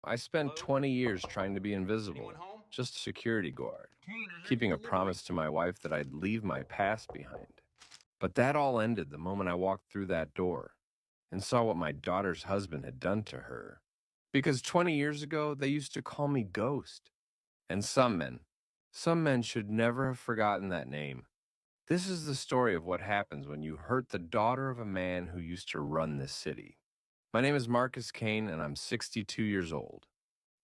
I spent 20 years trying to be invisible, just a security guard, keeping a promise to my wife that I'd leave my past behind. But that all ended the moment I walked through that door and saw what my daughter's husband had done to her. Because 20 years ago, they used to call me Ghost. And some men should never have forgotten that name. This is the story of what happens when you hurt the daughter of a man who used to run this city. My name is Marcus Kane, and I'm 62 years old.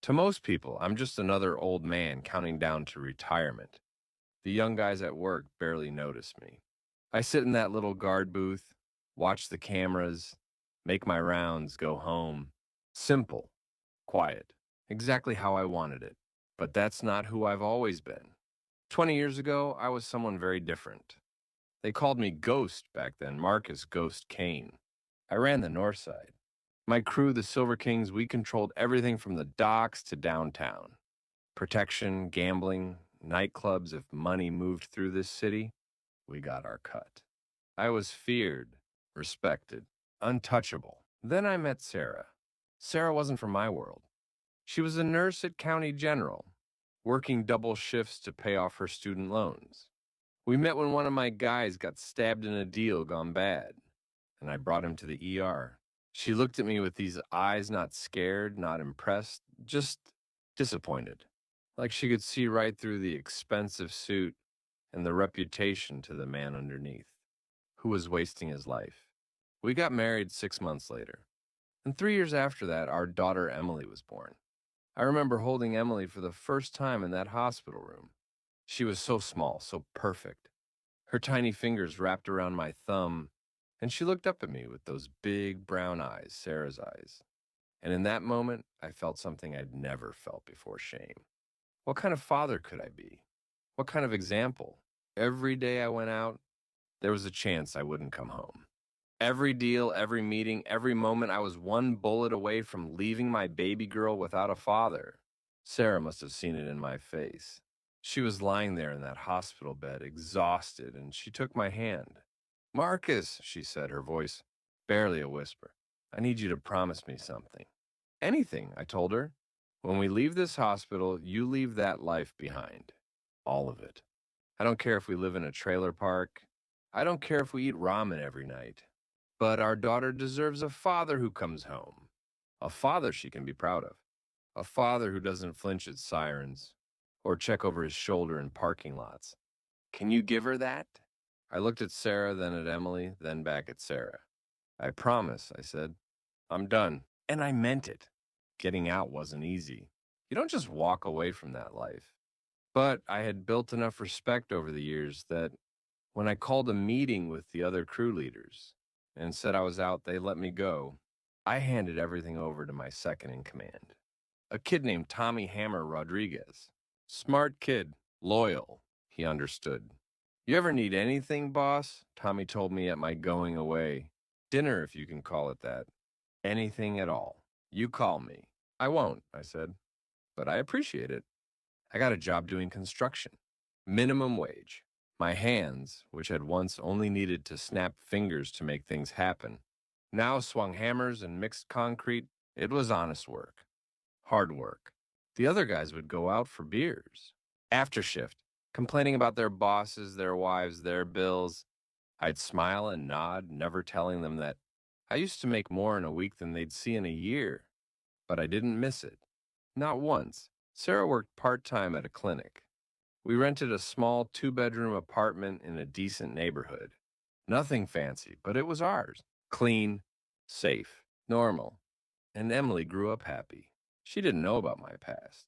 To most people, I'm just another old man counting down to retirement. The young guys at work barely notice me. I sit in that little guard booth, watch the cameras, make my rounds, go home. Simple, quiet, exactly how I wanted it. But that's not who I've always been. 20 years ago, I was someone very different. They called me Ghost back then, Marcus Ghost Kane. I ran the north side. My crew, the Silver Kings, we controlled everything from the docks to downtown. Protection, gambling, nightclubs. If money moved through this city, we got our cut. I was feared, respected, untouchable. Then I met Sarah. Sarah wasn't from my world. She was a nurse at County General, working double shifts to pay off her student loans. We met when one of my guys got stabbed in a deal gone bad, and I brought him to the ER. She looked at me with these eyes, not scared, not impressed, just disappointed. Like she could see right through the expensive suit and the reputation to the man underneath, who was wasting his life. We got married 6 months later, and 3 years after that, our daughter Emily was born. I remember holding Emily for the first time in that hospital room. She was so small, so perfect. Her tiny fingers wrapped around my thumb, and she looked up at me with those big brown eyes, Sarah's eyes. And in that moment, I felt something I'd never felt before: shame. What kind of father could I be? What kind of example? Every day I went out, there was a chance I wouldn't come home. Every deal, every meeting, every moment, I was one bullet away from leaving my baby girl without a father. Sarah must have seen it in my face. She was lying there in that hospital bed, exhausted, and she took my hand. "Marcus," she said, her voice barely a whisper, "I need you to promise me something." "Anything," I told her. "When we leave this hospital, you leave that life behind. All of it. I don't care if we live in a trailer park. I don't care if we eat ramen every night. But our daughter deserves a father who comes home. A father she can be proud of. A father who doesn't flinch at sirens or check over his shoulder in parking lots. Can you give her that?" I looked at Sarah, then at Emily, then back at Sarah. "I promise," I said. "I'm done." And I meant it. Getting out wasn't easy. You don't just walk away from that life. But I had built enough respect over the years that when I called a meeting with the other crew leaders and said I was out, they let me go. I handed everything over to my second in command, a kid named Tommy Hammer Rodriguez. Smart kid, loyal, he understood. "You ever need anything, boss?" Tommy told me at my going away. "Dinner, if you can call it that. Anything at all. You call me." "I won't," I said, "but I appreciate it." I got a job doing construction. Minimum wage. My hands, which had once only needed to snap fingers to make things happen, now swung hammers and mixed concrete. It was honest work. Hard work. The other guys would go out for beers. After shift, complaining about their bosses, their wives, their bills. I'd smile and nod, never telling them that I used to make more in a week than they'd see in a year. But I didn't miss it. Not once. Sarah worked part-time at a clinic. We rented a small 2-bedroom apartment in a decent neighborhood. Nothing fancy, but it was ours. Clean, safe, normal. And Emily grew up happy. She didn't know about my past.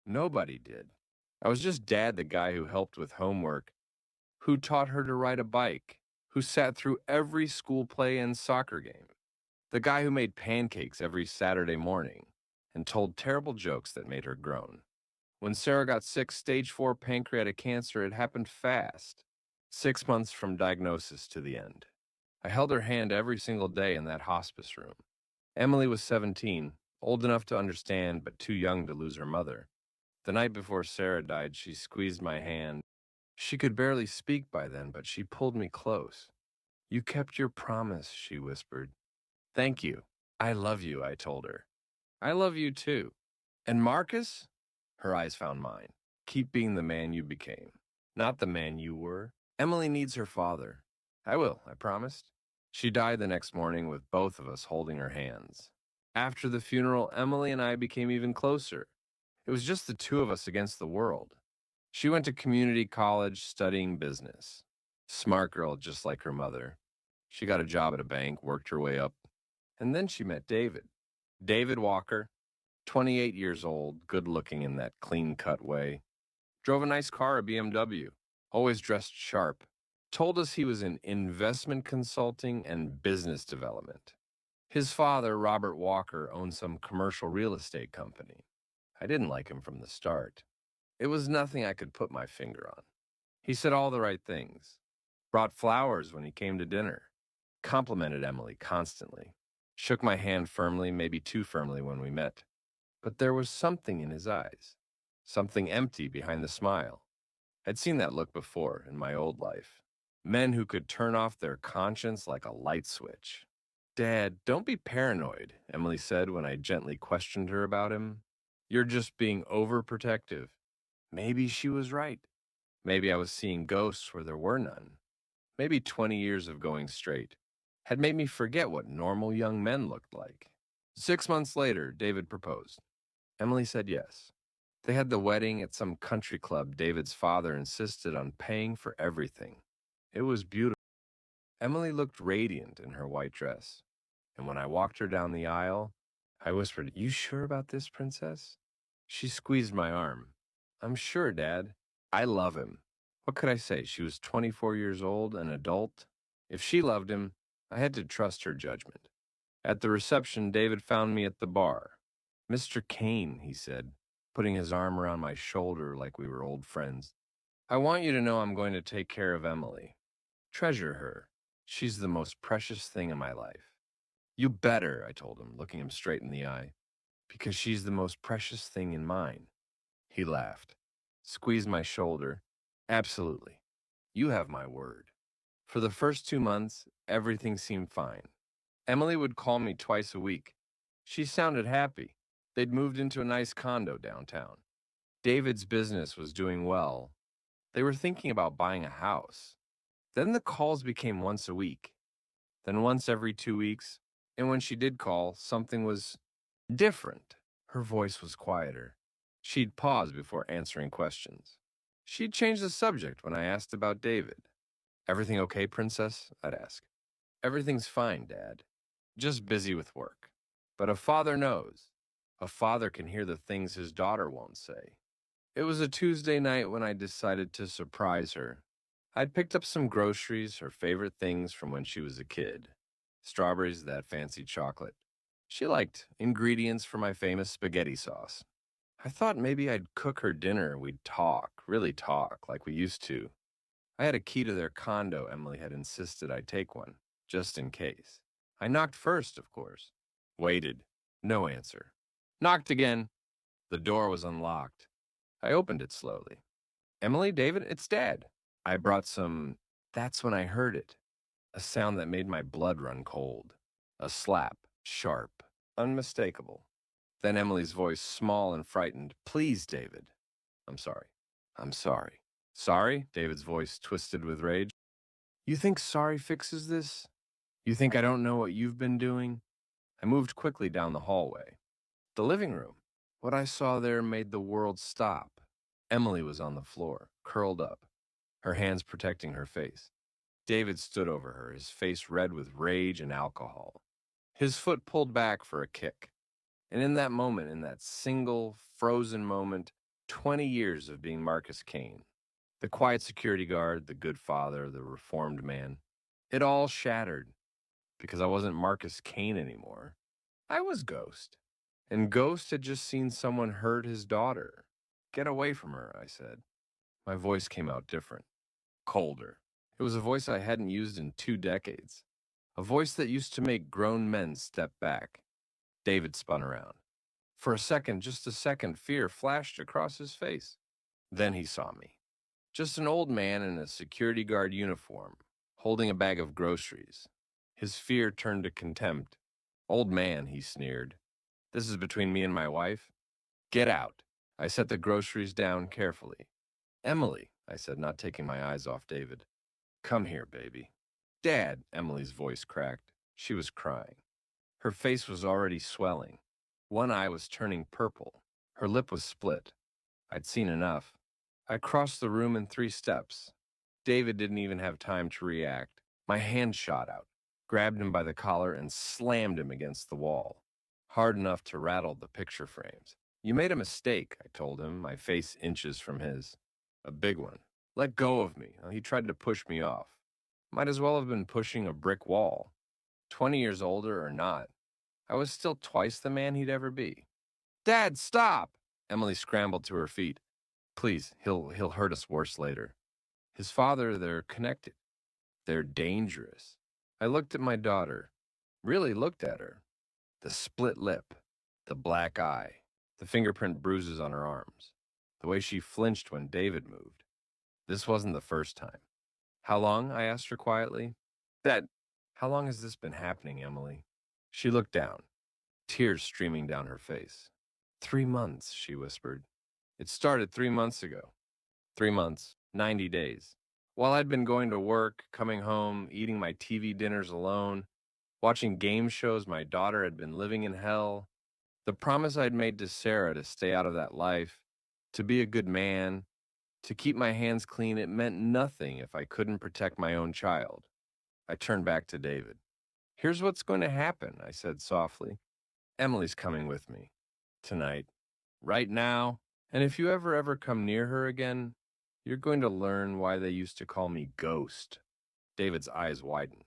Nobody did. I was just Dad, the guy who helped with homework, who taught her to ride a bike, who sat through every school play and soccer game, the guy who made pancakes every Saturday morning and told terrible jokes that made her groan. When Sarah got sick, stage 4 pancreatic cancer, it happened fast. 6 months from diagnosis to the end. I held her hand every single day in that hospice room. Emily was 17, old enough to understand, but too young to lose her mother. The night before Sarah died, she squeezed my hand. She could barely speak by then, but she pulled me close. "You kept your promise," she whispered. "Thank you. I love you," I told her. "I love you too." And Marcus? Her eyes found mine. Keep being the man you became, not the man you were. Emily needs her father. I will, I promised. She died the next morning with both of us holding her hands. After the funeral, Emily and I became even closer. It was just the two of us against the world. She went to community college studying business. Smart girl, just like her mother. She got a job at a bank, worked her way up. And then she met David. David Walker, 28 years old, good looking in that clean-cut way. Drove a nice car, a BMW, always dressed sharp. Told us he was in investment consulting and business development. His father, Robert Walker, owned some commercial real estate company. I didn't like him from the start. It was nothing I could put my finger on. He said all the right things. Brought flowers when he came to dinner. Complimented Emily constantly. Shook my hand firmly, maybe too firmly when we met. But there was something in his eyes. Something empty behind the smile. I'd seen that look before in my old life. Men who could turn off their conscience like a light switch. Dad, don't be paranoid, Emily said when I gently questioned her about him. You're just being overprotective. Maybe she was right. Maybe I was seeing ghosts where there were none. Maybe 20 years of going straight had made me forget what normal young men looked like. 6 months later, David proposed. Emily said yes. They had the wedding at some country club David's father insisted on paying for everything. It was beautiful. Emily looked radiant in her white dress, and when I walked her down the aisle, I whispered, "You sure about this, princess?" She squeezed my arm. "I'm sure, Dad. I love him." What could I say? She was 24 years old, an adult. If she loved him, I had to trust her judgment. At the reception, David found me at the bar. "Mr. Kane," he said, putting his arm around my shoulder like we were old friends. "I want you to know I'm going to take care of Emily. Treasure her. She's the most precious thing in my life." "You better," I told him, looking him straight in the eye, "because she's the most precious thing in mine." He laughed, squeezed my shoulder. "Absolutely. You have my word." For the first 2 months, everything seemed fine. Emily would call me twice a week. She sounded happy. They'd moved into a nice condo downtown. David's business was doing well. They were thinking about buying a house. Then the calls became once a week, then once every 2 weeks, and when she did call, something was different. Her voice was quieter. She'd pause before answering questions. She'd change the subject when I asked about David. "Everything okay, princess?" I'd ask. "Everything's fine, Dad. Just busy with work." But a father knows. A father can hear the things his daughter won't say. It was a Tuesday night when I decided to surprise her. I'd picked up some groceries, her favorite things from when she was a kid. Strawberries, that fancy chocolate. She liked ingredients for my famous spaghetti sauce. I thought maybe I'd cook her dinner. We'd talk, really talk, like we used to. I had a key to their condo. Emily had insisted I take one, just in case. I knocked first, of course. Waited. No answer. Knocked again. The door was unlocked. I opened it slowly. "Emily, David, it's Dad." I brought some. That's when I heard it. A sound that made my blood run cold. A slap, sharp, unmistakable. Then Emily's voice, small and frightened. "Please, David." "I'm sorry. I'm sorry." "Sorry?" David's voice twisted with rage. "You think sorry fixes this? You think I don't know what you've been doing?" I moved quickly down the hallway. The living room. What I saw there made the world stop. Emily was on the floor, curled up, her hands protecting her face. David stood over her, his face red with rage and alcohol. His foot pulled back for a kick. And in that moment, in that single, frozen moment, 20 years of being Marcus Kane, the quiet security guard, the good father, the reformed man, it all shattered because I wasn't Marcus Kane anymore. I was Ghost. And Ghost had just seen someone hurt his daughter. "Get away from her," I said. My voice came out different, colder. It was a voice I hadn't used in 2 decades. A voice that used to make grown men step back. David spun around. For a second, just a second, fear flashed across his face. Then he saw me. Just an old man in a security guard uniform, holding a bag of groceries. His fear turned to contempt. "Old man," he sneered. "This is between me and my wife?" Get out. I set the groceries down carefully. Emily, I said, not taking my eyes off David. Come here, baby. Dad, Emily's voice cracked. She was crying. Her face was already swelling. One eye was turning purple. Her lip was split. I'd seen enough. I crossed the room in 3 steps. David didn't even have time to react. My hand shot out, grabbed him by the collar, and slammed him against the wall, hard enough to rattle the picture frames. You made a mistake, I told him, my face inches from his. A big one. Let go of me. He tried to push me off. Might as well have been pushing a brick wall. 20 years older or not, I was still twice the man he'd ever be. Dad, stop! Emily scrambled to her feet. Please, he'll hurt us worse later. His father, they're connected. They're dangerous. I looked at my daughter. Really looked at her. The split lip, the black eye, the fingerprint bruises on her arms, the way she flinched when David moved. This wasn't the first time. How long? I asked her quietly. How long has this been happening, Emily? She looked down, tears streaming down her face. 3 months, she whispered. It started 3 months ago. 3 months, 90 days. While I'd been going to work, coming home, eating my TV dinners alone, watching game shows my daughter had been living in hell, the promise I'd made to Sarah to stay out of that life, to be a good man, to keep my hands clean, it meant nothing if I couldn't protect my own child. I turned back to David. Here's what's going to happen, I said softly. Emily's coming with me. Tonight. Right now. And if you ever come near her again, you're going to learn why they used to call me Ghost. David's eyes widened.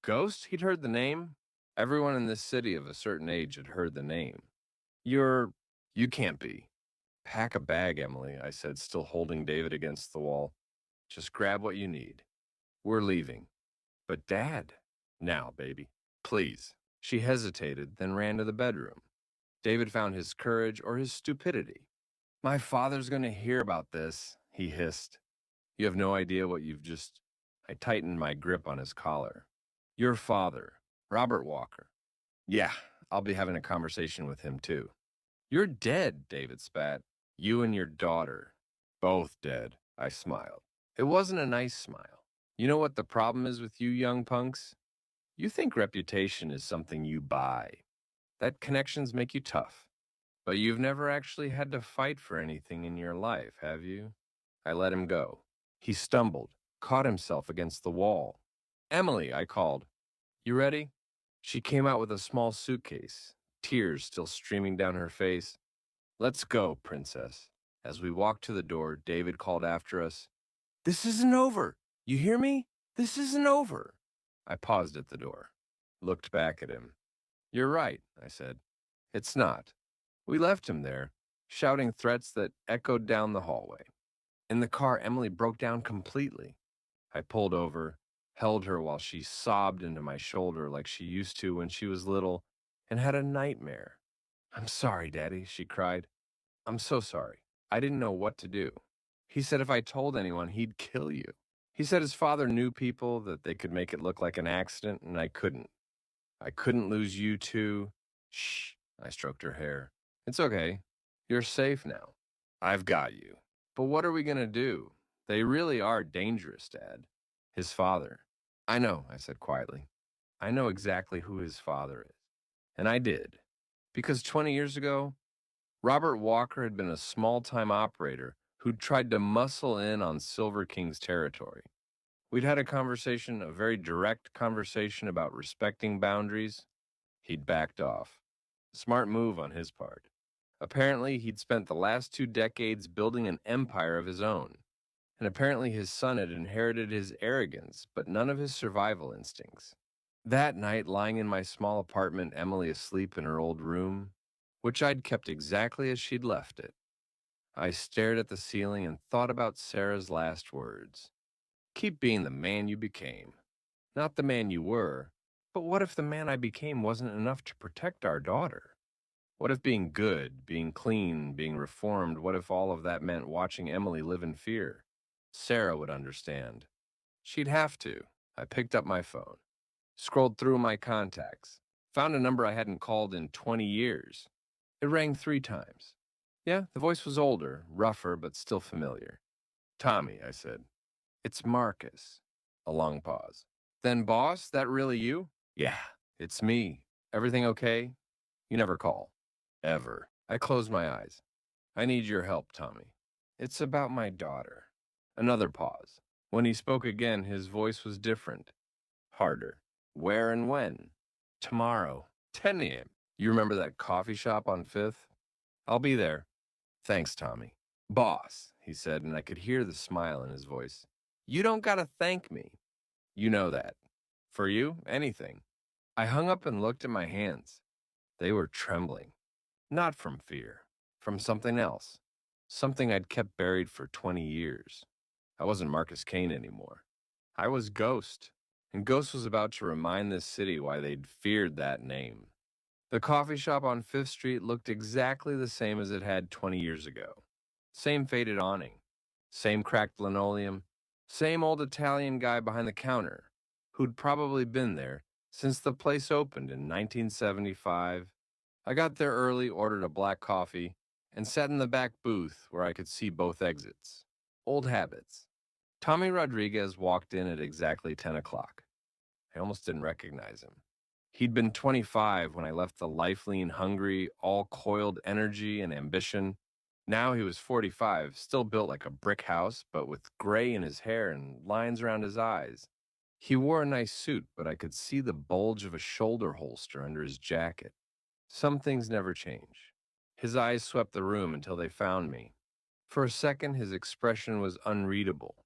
Ghost? He'd heard the name. Everyone in this city of a certain age had heard the name. You can't be. Pack a bag, Emily, I said, still holding David against the wall. Just grab what you need. We're leaving. But Dad. Now, baby. Please. She hesitated, then ran to the bedroom. David found his courage or his stupidity. My father's going to hear about this, he hissed. You have no idea what you've just... I tightened my grip on his collar. Your father, Robert Walker. Yeah, I'll be having a conversation with him too. You're dead, David spat. You and your daughter. Both dead, I smiled. It wasn't a nice smile. You know what the problem is with you young punks? You think reputation is something you buy. That connections make you tough. But you've never actually had to fight for anything in your life, have you? I let him go. He stumbled, caught himself against the wall. Emily, I called. You ready? She came out with a small suitcase, tears still streaming down her face. Let's go, princess. As we walked to the door, David called after us. This isn't over. You hear me? This isn't over. I paused at the door, looked back at him. You're right, I said. It's not. We left him there, shouting threats that echoed down the hallway. In the car, Emily broke down completely. I pulled over, held her while she sobbed into my shoulder like she used to when she was little and had a nightmare. I'm sorry, Daddy, she cried. I'm so sorry. I didn't know what to do. He said if I told anyone, he'd kill you. He said his father knew people that they could make it look like an accident, and I couldn't. I couldn't lose you too. Shh, I stroked her hair. It's okay. You're safe now. I've got you. But what are we going to do? They really are dangerous, Dad. His father. I know, I said quietly. I know exactly who his father is. And I did. Because 20 years ago, Robert Walker had been a small-time operator who'd tried to muscle in on Silver King's territory. We'd had a conversation, a very direct conversation about respecting boundaries. He'd backed off. Smart move on his part. Apparently, he'd spent the last 2 decades building an empire of his own. And apparently his son had inherited his arrogance, but none of his survival instincts. That night, lying in my small apartment, Emily asleep in her old room, which I'd kept exactly as she'd left it, I stared at the ceiling and thought about Sarah's last words. Keep being the man you became. Not the man you were, but what if the man I became wasn't enough to protect our daughter? What if being good, being clean, being reformed, what if all of that meant watching Emily live in fear? Sarah would understand. She'd have to. I picked up my phone, scrolled through my contacts, found a number I hadn't called in 20 years. It rang 3 times. Yeah, the voice was older, rougher, but still familiar. Tommy, I said. It's Marcus. A long pause. Then, boss, that really you? Yeah, it's me. Everything okay? You never call. Ever. I closed my eyes. I need your help, Tommy. It's about my daughter. Another pause. When he spoke again, his voice was different, harder. Where and when? Tomorrow, 10 a.m. You remember that coffee shop on 5th? I'll be there. Thanks, Tommy. Boss, he said, and I could hear the smile in his voice. You don't gotta thank me. You know that. For you, anything. I hung up and looked at my hands. They were trembling. Not from fear, from something else. Something I'd kept buried for 20 years. I wasn't Marcus Kane anymore. I was Ghost, and Ghost was about to remind this city why they'd feared that name. The coffee shop on 5th Street looked exactly the same as it had 20 years ago. Same faded awning, same cracked linoleum, same old Italian guy behind the counter, who'd probably been there since the place opened in 1975. I got there early, ordered a black coffee, and sat in the back booth where I could see both exits. Old habits. Tommy Rodriguez walked in at exactly 10 o'clock. I almost didn't recognize him. He'd been 25 when I left the life-lean, hungry, all-coiled energy and ambition. Now he was 45, still built like a brick house, but with gray in his hair and lines around his eyes. He wore a nice suit, but I could see the bulge of a shoulder holster under his jacket. Some things never change. His eyes swept the room until they found me. For a second, his expression was unreadable.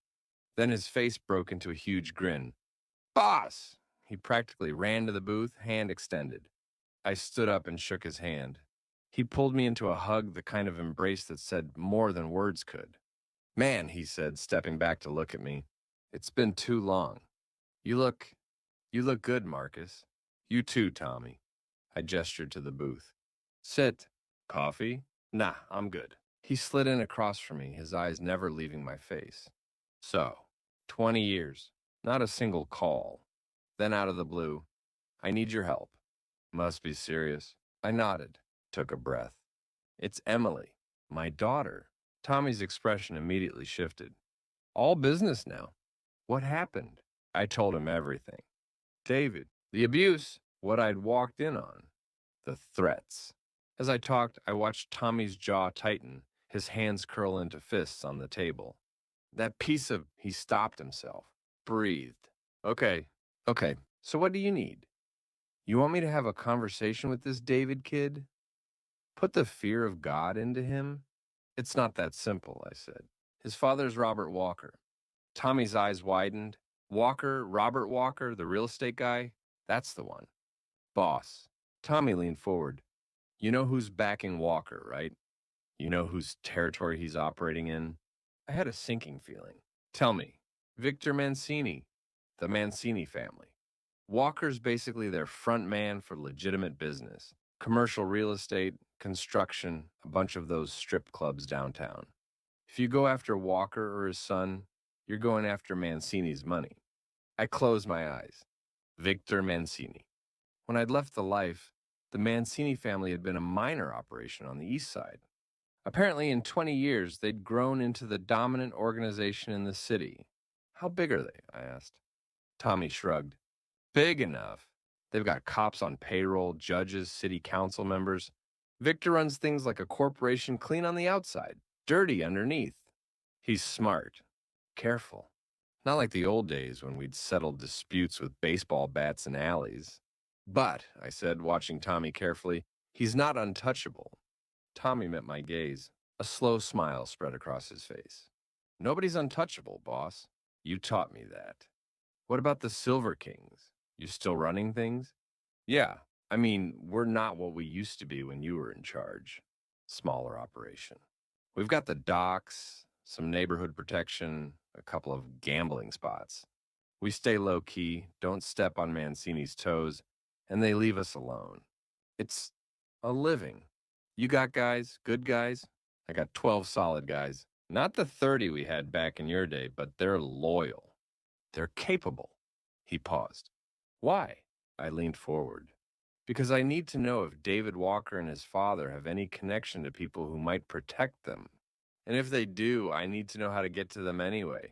Then his face broke into a huge grin. Boss! He practically ran to the booth, hand extended. I stood up and shook his hand. He pulled me into a hug, the kind of embrace that said more than words could. Man, he said, stepping back to look at me. It's been too long. You look good, Marcus. You too, Tommy. I gestured to the booth. Sit. Coffee? Nah, I'm good. He slid in across from me, his eyes never leaving my face. So, 20 years. Not a single call. Then out of the blue, I need your help. Must be serious. I nodded, took a breath. It's Emily, my daughter. Tommy's expression immediately shifted. All business now. What happened? I told him everything. David, the abuse, what I'd walked in on, the threats. As I talked, I watched Tommy's jaw tighten, his hands curl into fists on the table. That piece of, he stopped himself, breathed. Okay, so what do you need? You want me to have a conversation with this David kid? Put the fear of God into him? It's not that simple, I said. His father's Robert Walker. Tommy's eyes widened. Walker, Robert Walker, the real estate guy? That's the one. Boss. Tommy leaned forward. You know who's backing Walker, right? You know whose territory he's operating in? I had a sinking feeling. Tell me. Victor Mancini, the Mancini family. Walker's basically their front man for legitimate business. Commercial real estate, construction, a bunch of those strip clubs downtown. If you go after Walker or his son, you're going after Mancini's money. I closed my eyes. Victor Mancini. When I'd left the life, the Mancini family had been a minor operation on the east side. Apparently, in 20 years, they'd grown into the dominant organization in the city. How big are they? I asked. Tommy shrugged. Big enough. They've got cops on payroll, judges, city council members. Victor runs things like a corporation clean on the outside, dirty underneath. He's smart. Careful. Not like the old days when we'd settled disputes with baseball bats in alleys. But, I said, watching Tommy carefully, he's not untouchable. Tommy met my gaze. A slow smile spread across his face. Nobody's untouchable, boss. You taught me that. What about the Silver Kings? You still running things? Yeah. I mean, we're not what we used to be when you were in charge. Smaller operation. We've got the docks, some neighborhood protection, a couple of gambling spots. We stay low-key, don't step on Mancini's toes, and they leave us alone. It's a living. You got guys, good guys? I got 12 solid guys. Not the 30 we had back in your day, but they're loyal. They're capable. He paused. Why? I leaned forward. Because I need to know if David Walker and his father have any connection to people who might protect them. And if they do, I need to know how to get to them anyway.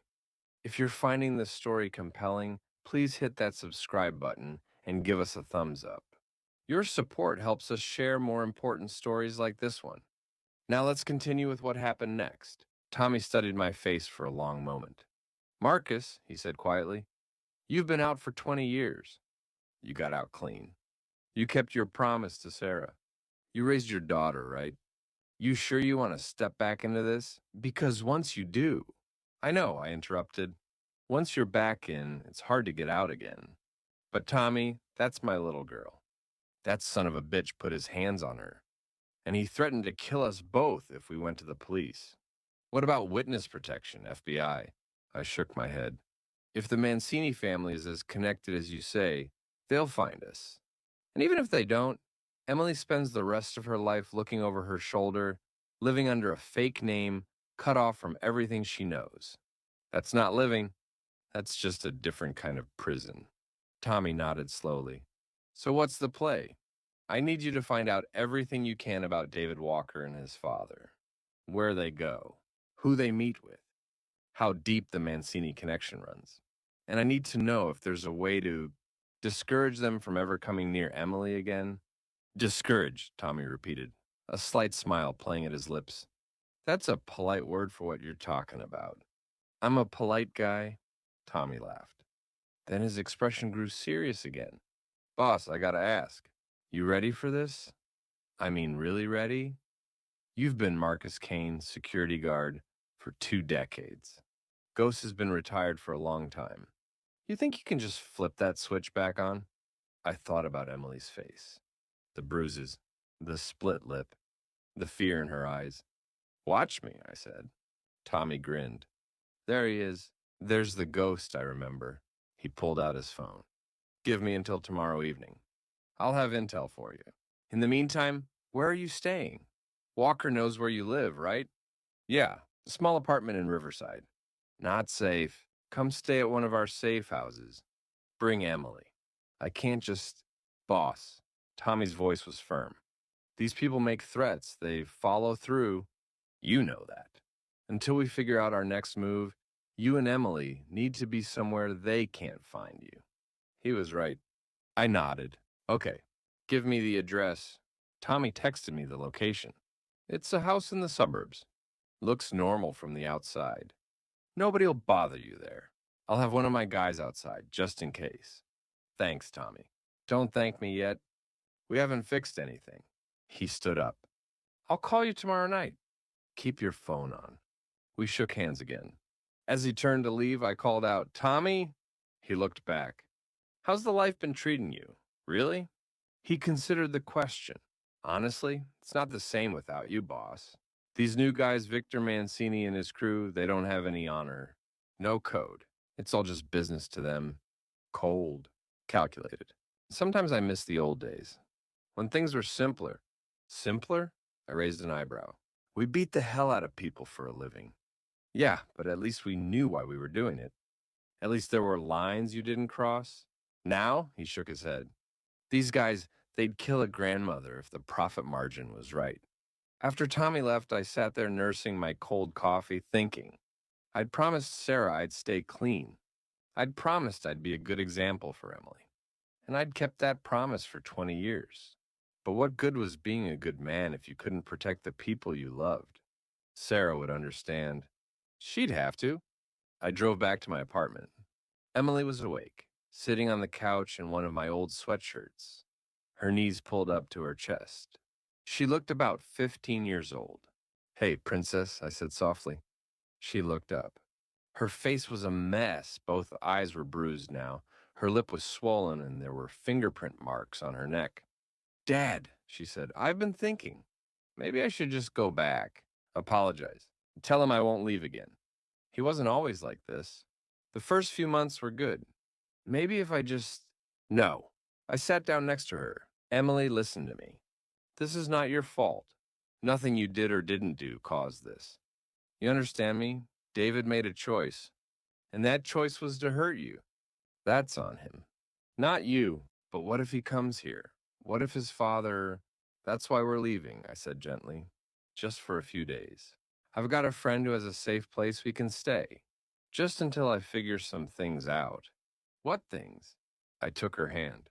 If you're finding this story compelling, please hit that subscribe button and give us a thumbs up. Your support helps us share more important stories like this one. Now let's continue with what happened next. Tommy studied my face for a long moment. Marcus, he said quietly, you've been out for 20 years. You got out clean. You kept your promise to Sarah. You raised your daughter, right? You sure you want to step back into this? Because once you do... I know, I interrupted. Once you're back in, it's hard to get out again. But Tommy, that's my little girl. That son of a bitch put his hands on her. And he threatened to kill us both if we went to the police. What about witness protection, FBI? I shook my head. If the Mancini family is as connected as you say, they'll find us. And even if they don't, Emily spends the rest of her life looking over her shoulder, living under a fake name, cut off from everything she knows. That's not living. That's just a different kind of prison. Tommy nodded slowly. So what's the play? I need you to find out everything you can about David Walker and his father. Where they go, who they meet with, how deep the Mancini connection runs. And I need to know if there's a way to discourage them from ever coming near Emily again. Discourage, Tommy repeated, a slight smile playing at his lips. That's a polite word for what you're talking about. I'm a polite guy, Tommy laughed. Then his expression grew serious again. Boss, I gotta ask, you ready for this? I mean, really ready? You've been Marcus Kane's security guard for 2 decades. Ghost has been retired for a long time. You think you can just flip that switch back on? I thought about Emily's face. The bruises, the split lip, the fear in her eyes. Watch me, I said. Tommy grinned. There he is. There's the ghost, I remember. He pulled out his phone. Give me until tomorrow evening. I'll have intel for you. In the meantime, where are you staying? Walker knows where you live, right? Yeah, a small apartment in Riverside. Not safe. Come stay at one of our safe houses. Bring Emily. I can't just... Boss. Tommy's voice was firm. These people make threats. They follow through. You know that. Until we figure out our next move, you and Emily need to be somewhere they can't find you. He was right. I nodded. Okay, give me the address. Tommy texted me the location. It's a house in the suburbs. Looks normal from the outside. Nobody'll bother you there. I'll have one of my guys outside, just in case. Thanks, Tommy. Don't thank me yet. We haven't fixed anything. He stood up. I'll call you tomorrow night. Keep your phone on. We shook hands again. As he turned to leave, I called out, Tommy? He looked back. How's the life been treating you? Really? He considered the question. Honestly, it's not the same without you, boss. These new guys, Victor Mancini and his crew, they don't have any honor. No code. It's all just business to them. Cold. Calculated. Sometimes I miss the old days. When things were simpler. Simpler? I raised an eyebrow. We beat the hell out of people for a living. Yeah, but at least we knew why we were doing it. At least there were lines you didn't cross. Now, he shook his head. These guys, they'd kill a grandmother if the profit margin was right. After Tommy left, I sat there nursing my cold coffee, thinking. I'd promised Sarah I'd stay clean. I'd promised I'd be a good example for Emily. And I'd kept that promise for 20 years. But what good was being a good man if you couldn't protect the people you loved? Sarah would understand. She'd have to. I drove back to my apartment. Emily was awake, sitting on the couch in one of my old sweatshirts, her knees pulled up to her chest. She looked about 15 years old. Hey, princess, I said softly. She looked up. Her face was a mess. Both eyes were bruised now. Her lip was swollen and there were fingerprint marks on her neck. Dad, she said, I've been thinking. Maybe I should just go back. Apologize. Tell him I won't leave again. He wasn't always like this. The first few months were good. Maybe if I just... No. I sat down next to her. Emily, listen to me. This is not your fault. Nothing you did or didn't do caused this. You understand me? David made a choice. And that choice was to hurt you. That's on him. Not you, but what if he comes here? What if his father... That's why we're leaving, I said gently. Just for a few days. I've got a friend who has a safe place we can stay. Just until I figure some things out. What things? I took her hand.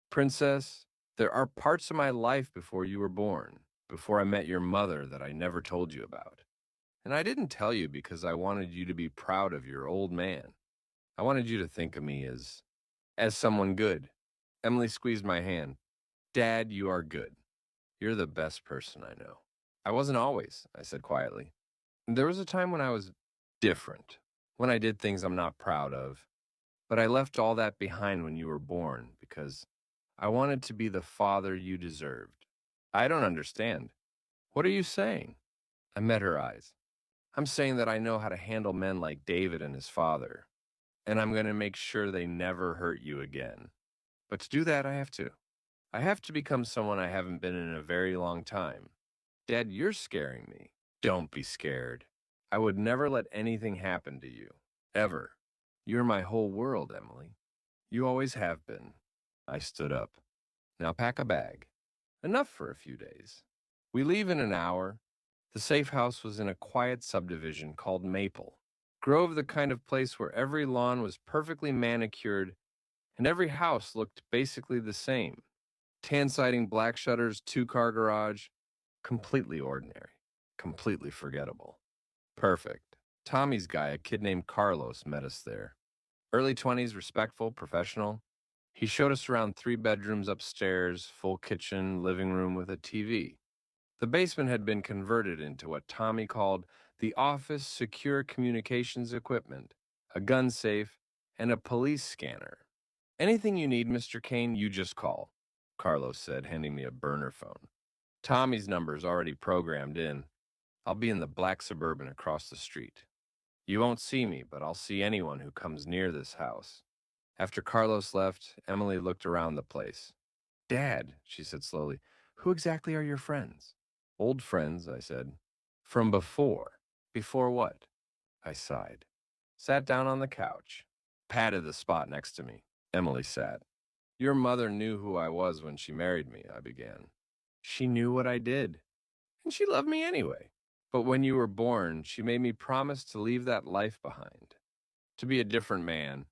Princess, there are parts of my life before you were born, before I met your mother that I never told you about. And I didn't tell you because I wanted you to be proud of your old man. I wanted you to think of me as someone good. Emily squeezed my hand. Dad, you are good. You're the best person I know. I wasn't always, I said quietly. There was a time when I was different, when I did things I'm not proud of. But I left all that behind when you were born because I wanted to be the father you deserved. I don't understand. What are you saying? I met her eyes. I'm saying that I know how to handle men like David and his father, and I'm going to make sure they never hurt you again. But to do that, I have to. I have to become someone I haven't been in a very long time. Dad, you're scaring me. Don't be scared. I would never let anything happen to you. Ever. You're my whole world, Emily. You always have been. I stood up. Now pack a bag. Enough for a few days. We leave in an hour. The safe house was in a quiet subdivision called Maple. Grove, the kind of place where every lawn was perfectly manicured and every house looked basically the same. Tan siding, black shutters, two-car garage. Completely ordinary. Completely forgettable. Perfect. Tommy's guy, a kid named Carlos, met us there. Early 20s, respectful, professional. He showed us around 3 bedrooms upstairs, full kitchen, living room with a TV. The basement had been converted into what Tommy called the office secure communications equipment, a gun safe, and a police scanner. Anything you need, Mr. Kane, you just call, Carlos said, handing me a burner phone. Tommy's number's already programmed in. I'll be in the black Suburban across the street. You won't see me, but I'll see anyone who comes near this house. After Carlos left, Emily looked around the place. Dad, she said slowly, who exactly are your friends? Old friends, I said. From before. Before what? I sighed. Sat down on the couch. Patted the spot next to me. Emily sat. Your mother knew who I was when she married me, I began. She knew what I did. And she loved me anyway. But when you were born, she made me promise to leave that life behind. To be a different man.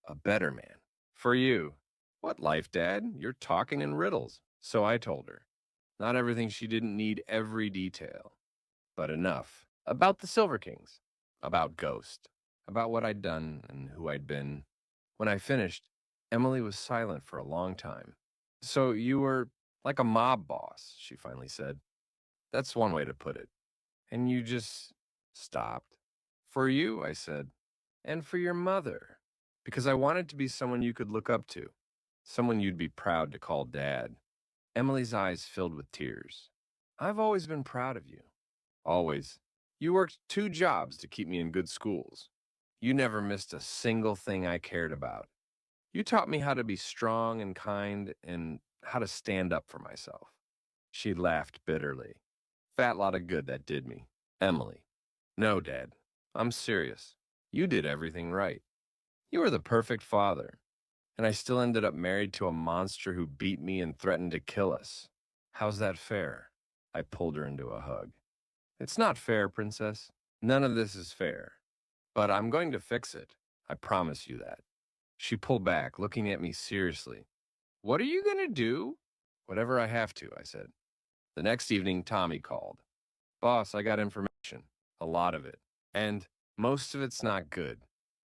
A better man. For you. What life, Dad? You're talking in riddles. So I told her. Not everything she didn't need every detail. But enough. About the Silver Kings. About Ghost. About what I'd done and who I'd been. When I finished, Emily was silent for a long time. So you were like a mob boss, she finally said. That's one way to put it. And you just stopped. For you, I said. And for your mother. Because I wanted to be someone you could look up to. Someone you'd be proud to call Dad. Emily's eyes filled with tears. I've always been proud of you. Always. You worked 2 jobs to keep me in good schools. You never missed a single thing I cared about. You taught me how to be strong and kind and how to stand up for myself. She laughed bitterly. Fat lot of good that did me. Emily. No, Dad. I'm serious. You did everything right. You were the perfect father. And I still ended up married to a monster who beat me and threatened to kill us. How's that fair? I pulled her into a hug. It's not fair, Princess. None of this is fair. But I'm going to fix it. I promise you that. She pulled back, looking at me seriously. What are you going to do? Whatever I have to, I said. The next evening, Tommy called. Boss, I got information. A lot of it. And most of it's not good.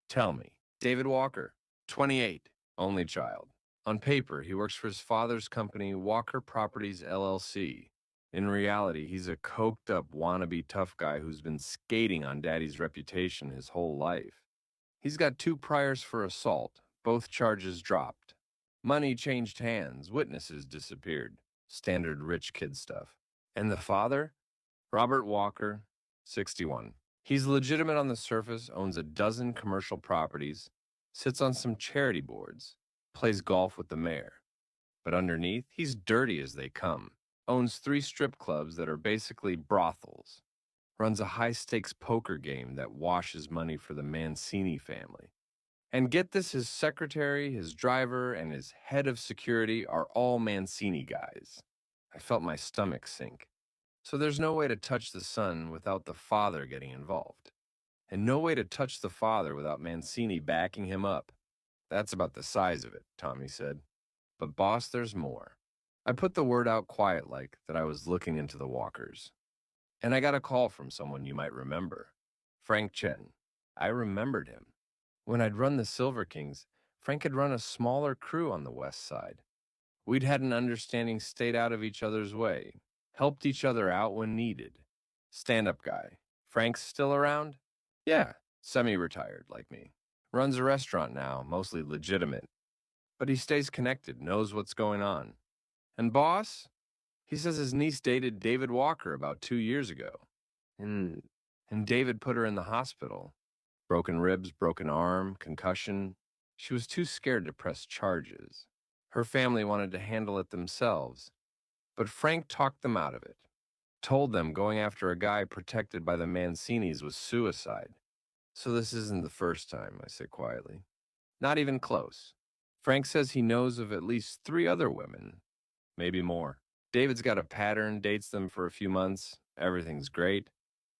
Tell me. David Walker, 28, only child. On paper, he works for his father's company, Walker Properties, LLC. In reality, he's a coked-up wannabe tough guy who's been skating on Daddy's reputation his whole life. He's got 2 priors for assault, both charges dropped. Money changed hands, witnesses disappeared. Standard rich kid stuff. And the father? Robert Walker, 61. He's legitimate on the surface, owns a dozen commercial properties, sits on some charity boards, plays golf with the mayor. But underneath, he's dirty as they come. Owns 3 strip clubs that are basically brothels. Runs a high-stakes poker game that washes money for the Mancini family. And get this, his secretary, his driver, and his head of security are all Mancini guys. I felt my stomach sink. So there's no way to touch the son without the father getting involved. And no way to touch the father without Mancini backing him up. That's about the size of it, Tommy said. But boss, there's more. I put the word out quiet-like that I was looking into the walkers. And I got a call from someone you might remember. Frank Chen. I remembered him. When I'd run the Silver Kings, Frank had run a smaller crew on the west side. We'd had an understanding, stayed out of each other's way, helped each other out when needed. Stand-up guy. Frank's still around? Yeah, semi-retired like me. Runs a restaurant now, mostly legitimate. But he stays connected, knows what's going on. And boss? He says his niece dated David Walker about 2 years ago. And David put her in the hospital. Broken ribs, broken arm, concussion. She was too scared to press charges. Her family wanted to handle it themselves. But Frank talked them out of it. Told them going after a guy protected by the Mancinis was suicide. So this isn't the first time, I said quietly. Not even close. Frank says he knows of at least 3 other women. Maybe more. David's got a pattern, dates them for a few months. Everything's great.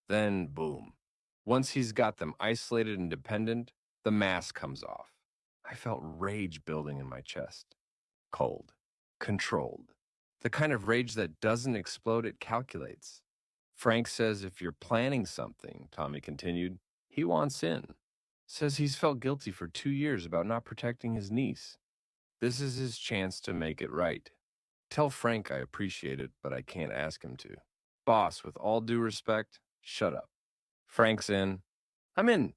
Then, boom. Once he's got them isolated and dependent, the mask comes off. I felt rage building in my chest. Cold. Controlled. The kind of rage that doesn't explode, it calculates. Frank says if you're planning something, Tommy continued, he wants in. Says he's felt guilty for 2 years about not protecting his niece. This is his chance to make it right. Tell Frank I appreciate it, but I can't ask him to. Boss, with all due respect, shut up. Frank's in. I'm in.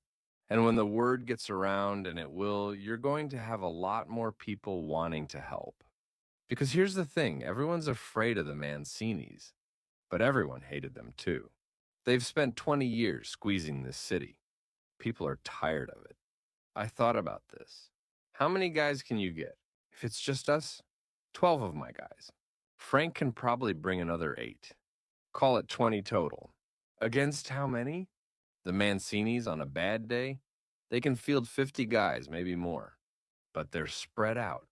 And when the word gets around, and it will, you're going to have a lot more people wanting to help. Because here's the thing, everyone's afraid of the Mancinis, but everyone hated them too. They've spent 20 years squeezing this city. People are tired of it. I thought about this. How many guys can you get? If it's just us, 12 of my guys. Frank can probably bring another 8. Call it 20 total. Against how many? The Mancinis on a bad day? They can field 50 guys, maybe more. But they're spread out.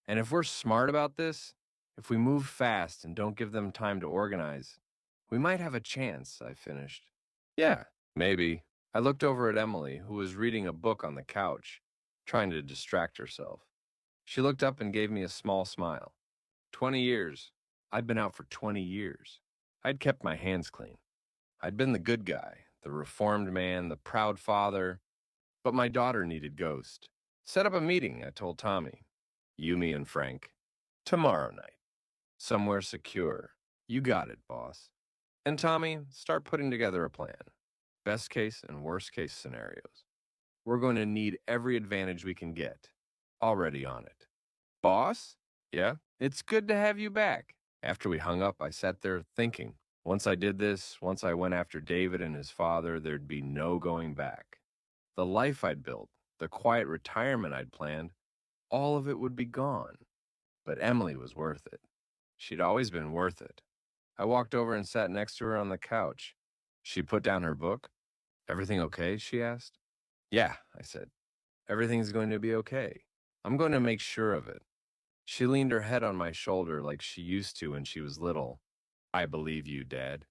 And if we're smart about this, if we move fast and don't give them time to organize, we might have a chance, I finished. Yeah, maybe. I looked over at Emily, who was reading a book on the couch, trying to distract herself. She looked up and gave me a small smile. 20 years. I'd been out for 20 years. I'd kept my hands clean. I'd been the good guy, the reformed man, the proud father. But my daughter needed Ghost. Set up a meeting, I told Tommy. You, me, and Frank. Tomorrow night. Somewhere secure. You got it, boss. And Tommy, start putting together a plan. Best case and worst case scenarios. We're going to need every advantage we can get. Already on it. Boss? Yeah? It's good to have you back. After we hung up, I sat there thinking. Once I did this, once I went after David and his father, there'd be no going back. The life I'd built, the quiet retirement I'd planned, all of it would be gone. But Emily was worth it. She'd always been worth it. I walked over and sat next to her on the couch. She put down her book. Everything okay? She asked. Yeah, I said. Everything's going to be okay. I'm going to make sure of it. She leaned her head on my shoulder like she used to when she was little. I believe you, Dad.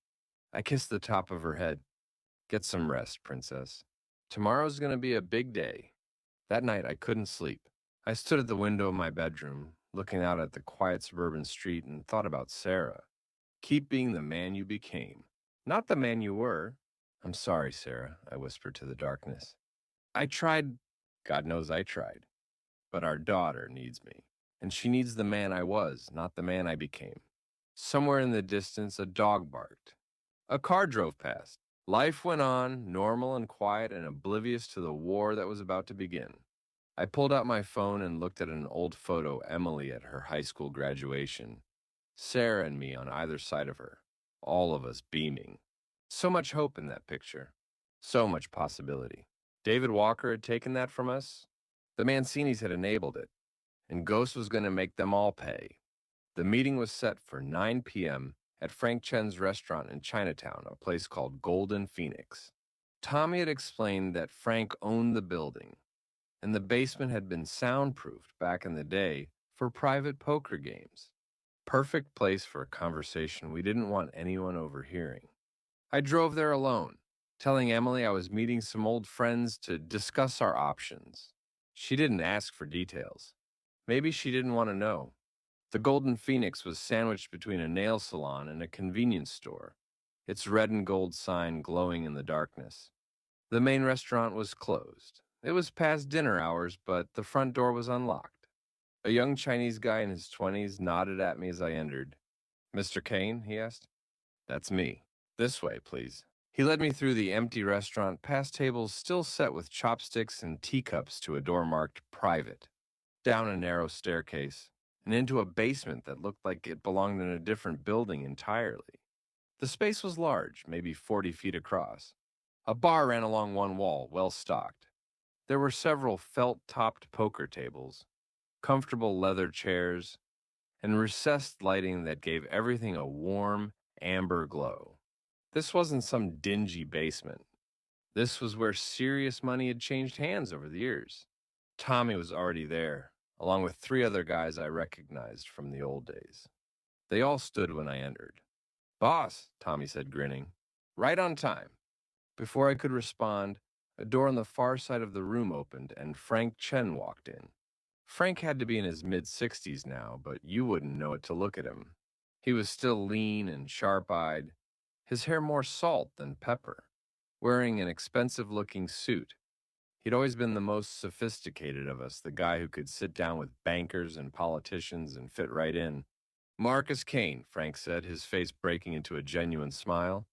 I kissed the top of her head. Get some rest, Princess. Tomorrow's going to be a big day. That night, I couldn't sleep. I stood at the window of my bedroom, looking out at the quiet suburban street, and thought about Sarah. Keep being the man you became, not the man you were. I'm sorry, Sarah, I whispered to the darkness. I tried. God knows I tried. But our daughter needs me, and she needs the man I was, not the man I became. Somewhere in the distance, a dog barked. A car drove past. Life went on, normal and quiet and oblivious to the war that was about to begin. I pulled out my phone and looked at an old photo of Emily at her high school graduation. Sarah and me on either side of her, all of us beaming. So much hope in that picture. So much possibility. David Walker had taken that from us. The Mancinis had enabled it, and Ghost was going to make them all pay. The meeting was set for 9 p.m. at Frank Chen's restaurant in Chinatown, a place called Golden Phoenix. Tommy had explained that Frank owned the building, and the basement had been soundproofed back in the day for private poker games. Perfect place for a conversation we didn't want anyone overhearing. I drove there alone, telling Emily I was meeting some old friends to discuss our options. She didn't ask for details. Maybe she didn't want to know. The Golden Phoenix was sandwiched between a nail salon and a convenience store, its red and gold sign glowing in the darkness. The main restaurant was closed. It was past dinner hours, but the front door was unlocked. A young Chinese guy in his 20s nodded at me as I entered. "Mr. Kane?" he asked. "That's me. This way, please." He led me through the empty restaurant, past tables still set with chopsticks and teacups to a door marked "Private," down a narrow staircase, and into a basement that looked like it belonged in a different building entirely. The space was large, maybe 40 feet across. A bar ran along one wall, well stocked. There were several felt-topped poker tables, comfortable leather chairs, and recessed lighting that gave everything a warm, amber glow. This wasn't some dingy basement. This was where serious money had changed hands over the years. Tommy was already there, along with 3 other guys I recognized from the old days. They all stood when I entered. "Boss," Tommy said, grinning. "Right on time." Before I could respond, a door on the far side of the room opened and Frank Chen walked in. Frank had to be in his mid-60s now, but you wouldn't know it to look at him. He was still lean and sharp-eyed, his hair more salt than pepper, wearing an expensive-looking suit. He'd always been the most sophisticated of us, the guy who could sit down with bankers and politicians and fit right in. "Marcus Kane," Frank said, his face breaking into a genuine smile.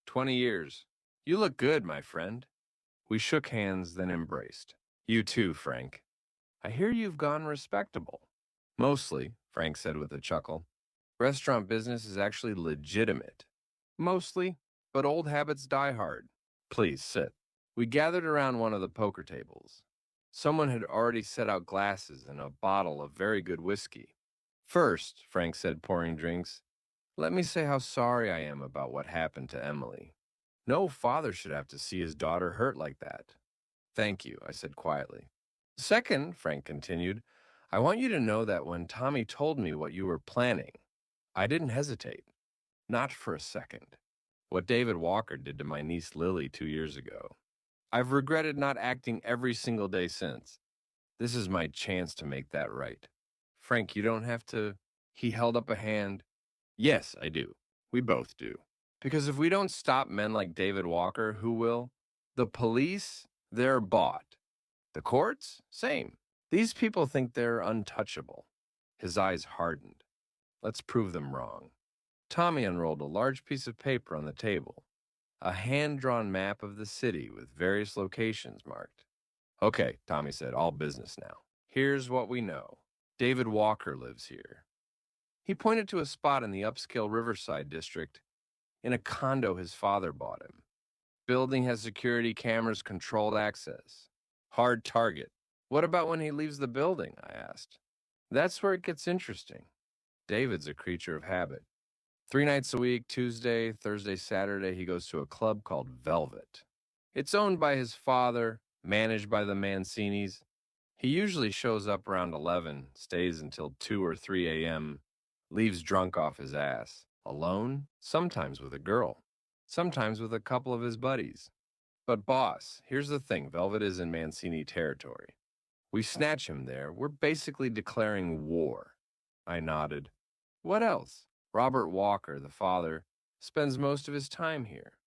20 years. You look good, my friend." We shook hands, then embraced. "You too, Frank. I hear you've gone respectable." "Mostly," Frank said with a chuckle. "Restaurant business is actually legitimate. Mostly, but old habits die hard. Please sit." We gathered around one of the poker tables. Someone had already set out glasses and a bottle of very good whiskey. "First," Frank said, pouring drinks, "let me say how sorry I am about what happened to Emily. No father should have to see his daughter hurt like that." "Thank you," I said quietly. "Second," Frank continued, "I want you to know that when Tommy told me what you were planning, I didn't hesitate. Not for a second. What David Walker did to my niece Lily 2 years ago. I've regretted not acting every single day since. This is my chance to make that right. Frank, you don't have to." He held up a hand. "Yes, I do. We both do. Because if we don't stop men like David Walker, who will? The police, they're bought. The courts, same. These people think they're untouchable." His eyes hardened. "Let's prove them wrong." Tommy unrolled a large piece of paper on the table, a hand-drawn map of the city with various locations marked. "Okay," Tommy said, "all business now. Here's what we know. David Walker lives here." He pointed to a spot in the upscale Riverside district in a condo his father bought him. "Building has security cameras, controlled access. Hard target." "What about when he leaves the building?" I asked. "That's where it gets interesting. David's a creature of habit. 3 nights a week, Tuesday, Thursday, Saturday, he goes to a club called Velvet. It's owned by his father, managed by the Mancinis. He usually shows up around 11, stays until 2 or 3 a.m., leaves drunk off his ass. Alone, sometimes with a girl, sometimes with a couple of his buddies. But boss, here's the thing, Velvet is in Mancini territory. We snatch him there, we're basically declaring war." I nodded. "What else?" "Robert Walker, the father, spends most of his time here."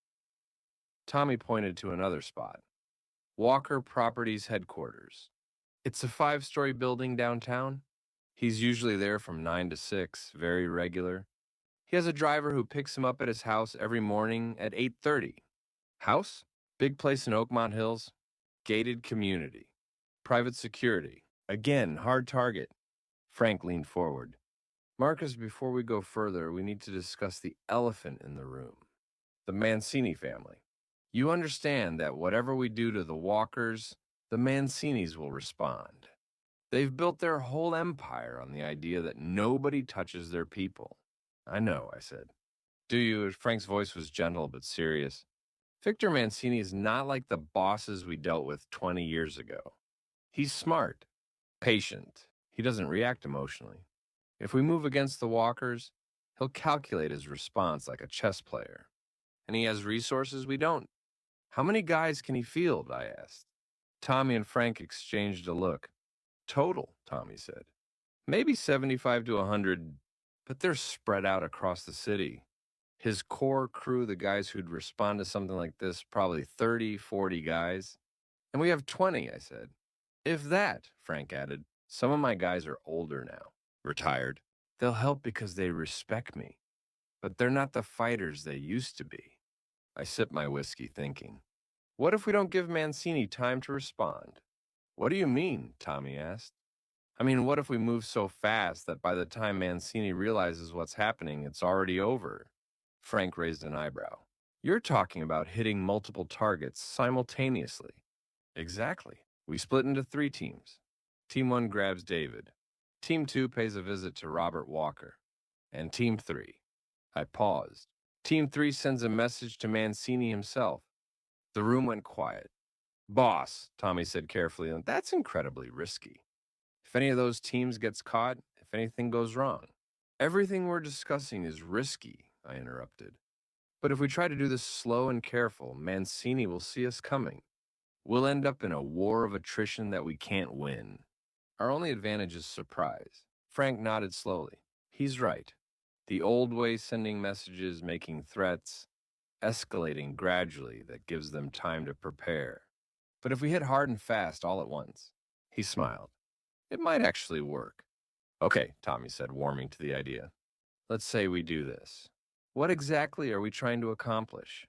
Tommy pointed to another spot. "Walker Properties headquarters. It's a 5-story building downtown. He's usually there from 9 to 6, very regular. He has a driver who picks him up at his house every morning at 8:30. House? Big place in Oakmont Hills. Gated community. Private security. Again, hard target." Frank leaned forward. "Marcus, before we go further, we need to discuss the elephant in the room. The Mancini family. You understand that whatever we do to the Walkers, the Mancinis will respond. They've built their whole empire on the idea that nobody touches their people." "I know," I said. "Do you?" Frank's voice was gentle but serious. "Victor Mancini is not like the bosses we dealt with 20 years ago. He's smart, patient. He doesn't react emotionally. If we move against the walkers, he'll calculate his response like a chess player. And he has resources we don't. How many guys can he field? I asked. Tommy and Frank exchanged a look. Total, Tommy said. Maybe 75 to 100, but they're spread out across the city. His core crew, the guys who'd respond to something like this, probably 30, 40 guys. And we have 20, I said. If that, Frank added. Some of my guys are older now, retired. They'll help because they respect me, but they're not the fighters they used to be. I sipped my whiskey, thinking, what if we don't give Mancini time to respond? What do you mean? Tommy asked. I mean, what if we move so fast that by the time Mancini realizes what's happening, it's already over? Frank raised an eyebrow. You're talking about hitting multiple targets simultaneously. Exactly. We split into 3 teams. Team 1 grabs David. Team 2 pays a visit to Robert Walker. And Team 3. I paused. Team 3 sends a message to Mancini himself. The room went quiet. Boss, Tommy said carefully, and that's incredibly risky. If any of those teams gets caught, if anything goes wrong. Everything we're discussing is risky, I interrupted. But if we try to do this slow and careful, Mancini will see us coming. We'll end up in a war of attrition that we can't win. Our only advantage is surprise. Frank nodded slowly. He's right. The old way, sending messages, making threats, escalating gradually, that gives them time to prepare. But if we hit hard and fast all at once, he smiled. It might actually work. Okay, Tommy said, warming to the idea. Let's say we do this. What exactly are we trying to accomplish?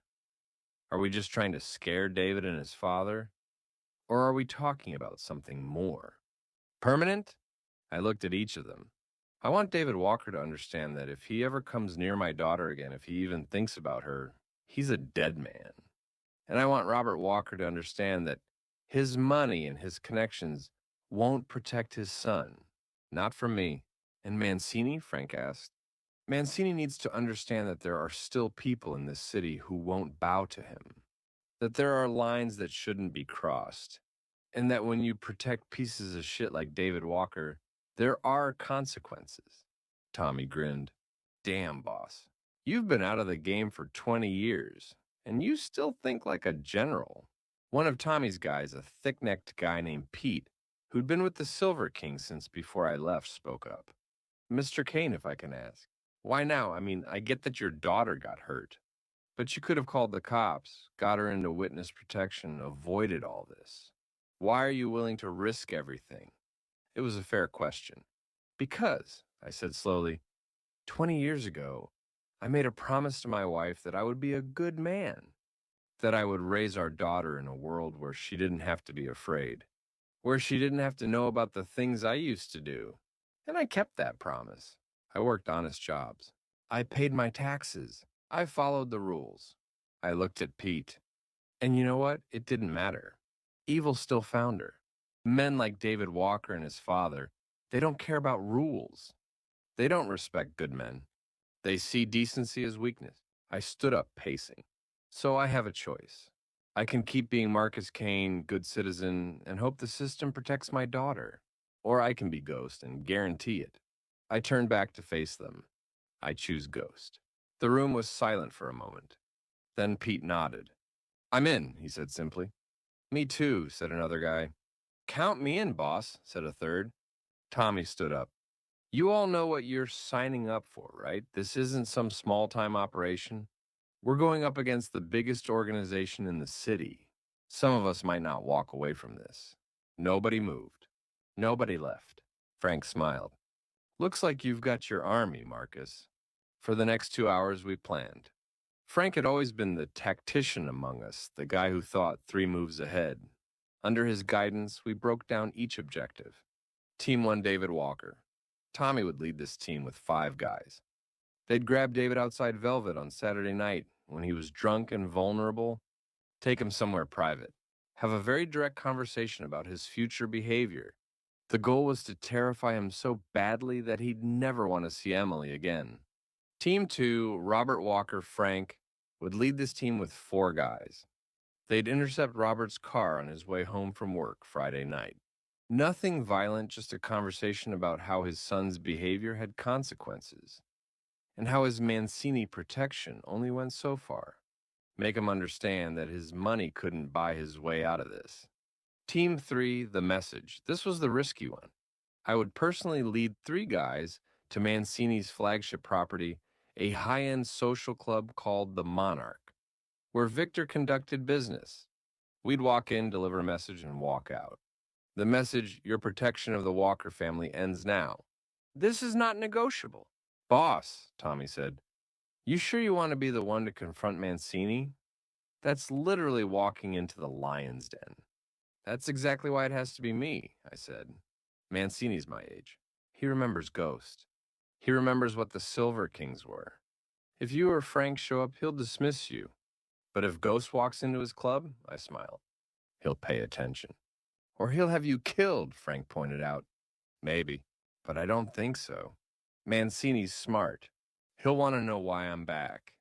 Are we just trying to scare David and his father? Or are we talking about something more? Permanent? I looked at each of them. I want David Walker to understand that if he ever comes near my daughter again, if he even thinks about her, he's a dead man. And I want Robert Walker to understand that his money and his connections won't protect his son. Not from me. And Mancini? Frank asked. Mancini needs to understand that there are still people in this city who won't bow to him. That there are lines that shouldn't be crossed. And that when you protect pieces of shit like David Walker, there are consequences. Tommy grinned. Damn, boss. You've been out of the game for 20 years, and you still think like a general. One of Tommy's guys, a thick-necked guy named Pete, who'd been with the Silver King since before I left, spoke up. Mr. Kane, if I can ask. Why now? I mean, I get that your daughter got hurt. But you could have called the cops, got her into witness protection, avoided all this. Why are you willing to risk everything? It was a fair question. Because, I said slowly, 20 years ago, I made a promise to my wife that I would be a good man, that I would raise our daughter in a world where she didn't have to be afraid, where she didn't have to know about the things I used to do. And I kept that promise. I worked honest jobs. I paid my taxes. I followed the rules. I looked at Pete. And you know what? It didn't matter. Evil still found her. Men like David Walker and his father, they don't care about rules. They don't respect good men. They see decency as weakness. I stood up, pacing. So I have a choice. I can keep being Marcus Kane, good citizen, and hope the system protects my daughter. Or I can be Ghost and guarantee it. I turned back to face them. I choose Ghost. The room was silent for a moment. Then Pete nodded. I'm in, he said simply. Me too, said another guy. Count me in, boss, said a third. Tommy stood up. You all know what you're signing up for, right? This isn't some small-time operation. We're going up against the biggest organization in the city. Some of us might not walk away from this. Nobody moved. Nobody left. Frank smiled. Looks like you've got your army, Marcus. For the next 2 hours we planned. Frank had always been the tactician among us, the guy who thought 3 moves ahead. Under his guidance, we broke down each objective. Team 1, David Walker. Tommy would lead this team with 5 guys. They'd grab David outside Velvet on Saturday night when he was drunk and vulnerable, take him somewhere private, have a very direct conversation about his future behavior. The goal was to terrify him so badly that he'd never want to see Emily again. Team 2, Robert Walker, Frank, would lead this team with 4 guys. They'd intercept Robert's car on his way home from work Friday night. Nothing violent, just a conversation about how his son's behavior had consequences, and how his Mancini protection only went so far. Make him understand that his money couldn't buy his way out of this. Team 3, the message. This was the risky one. I would personally lead 3 guys to Mancini's flagship property, a high-end social club called the Monarch, where Victor conducted business. We'd walk in, deliver a message, and walk out. The message, your protection of the Walker family ends now. This is not negotiable. Boss, Tommy said, you sure you want to be the one to confront Mancini? That's literally walking into the lion's den. That's exactly why it has to be me, I said. Mancini's my age. He remembers Ghost. He remembers what the Silver Kings were. If you or Frank show up, he'll dismiss you. But if Ghost walks into his club, I smiled, he'll pay attention. Or he'll have you killed, Frank pointed out. Maybe, but I don't think so. Mancini's smart. He'll want to know why I'm back.